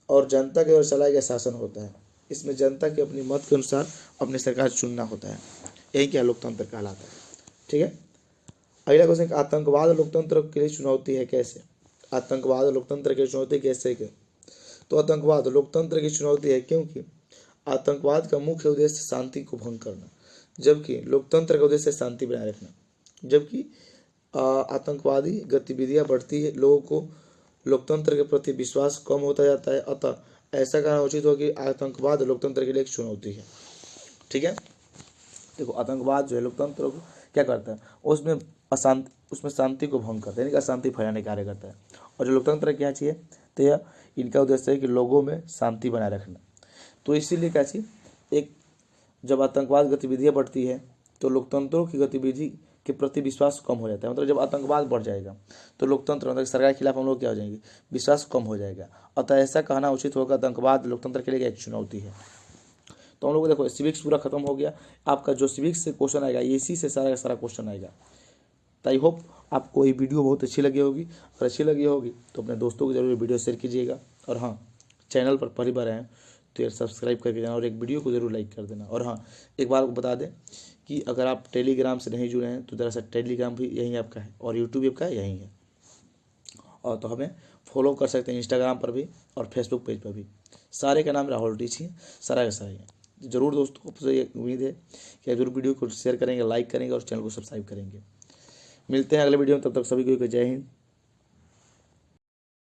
और जनता के द्वारा चलाया गया शासन होता है। इसमें जनता के अपनी मत के अनुसार अपनी सरकार चुनना होता है। यही क्या लोकतंत्र कहलाता है। ठीक है। अगला क्वेश्चन, आतंकवाद लोकतंत्र के लिए चुनौती है कैसे? आतंकवाद लोकतंत्र की चुनौती कैसे के? तो आतंकवाद लोकतंत्र की चुनौती है क्योंकि आतंकवाद का मुख्य उद्देश्य शांति को भंग करना, जबकि लोकतंत्र का उद्देश्य शांति बनाए रखना। जबकि आतंकवादी गतिविधियां बढ़ती है, लोगों को लोकतंत्र के प्रति विश्वास कम होता जाता है, अतः ऐसा कहना उचित हो कि आतंकवाद लोकतंत्र के लिए एक चुनौती है। ठीक है। देखो आतंकवाद जो है लोकतंत्र को क्या करता है, उसमें शांति को भंग करता है, यानी अशांति फैलाने का कार्य करता है। और जो लोकतंत्र क्या चाहिए, तो यह इनका उद्देश्य है कि लोगों में शांति बनाए रखना। तो इसीलिए क्या चाहिए, एक जब आतंकवाद गतिविधियाँ बढ़ती है तो लोकतंत्रों की गतिविधि के प्रति विश्वास कम हो जाता है। मतलब जब आतंकवाद बढ़ जाएगा तो लोकतंत्र मतलब सरकार के खिलाफ हम लोग क्या हो जाएंगे, विश्वास कम हो जाएगा। अतः ऐसा कहना उचित होगा आतंकवाद लोकतंत्र के लिए एक चुनौती है। तो हम लोग देखो सिविक्स पूरा खत्म हो गया। आपका जो सिविक्स से क्वेश्चन आएगा इसी से सारा का सारा क्वेश्चन आएगा। तो आई होप आपको ये वीडियो बहुत अच्छी लगी होगी। अगर अच्छी लगी होगी तो अपने दोस्तों को जरूर वीडियो शेयर कीजिएगा। और हाँ, चैनल पर पहली बार आए तो यार सब्सक्राइब करके जाना और एक वीडियो को ज़रूर लाइक कर देना। और हाँ, एक बार आपको बता दें कि अगर आप टेलीग्राम से नहीं जुड़े हैं तो दरअसल टेलीग्राम भी यहीं आपका है और यूट्यूब आपका यहीं है। और तो हमें फॉलो कर सकते हैं इंस्टाग्राम पर भी और फेसबुक पेज पर भी। सारे का नाम राहुल टीच है, सारा का सारा है। ज़रूर दोस्तों, आपसे ये उम्मीद है कि आप जरूर वीडियो को शेयर करेंगे, लाइक करेंगे और चैनल को सब्सक्राइब करेंगे। मिलते हैं अगले वीडियो में, तब तक सभी को जय हिंद,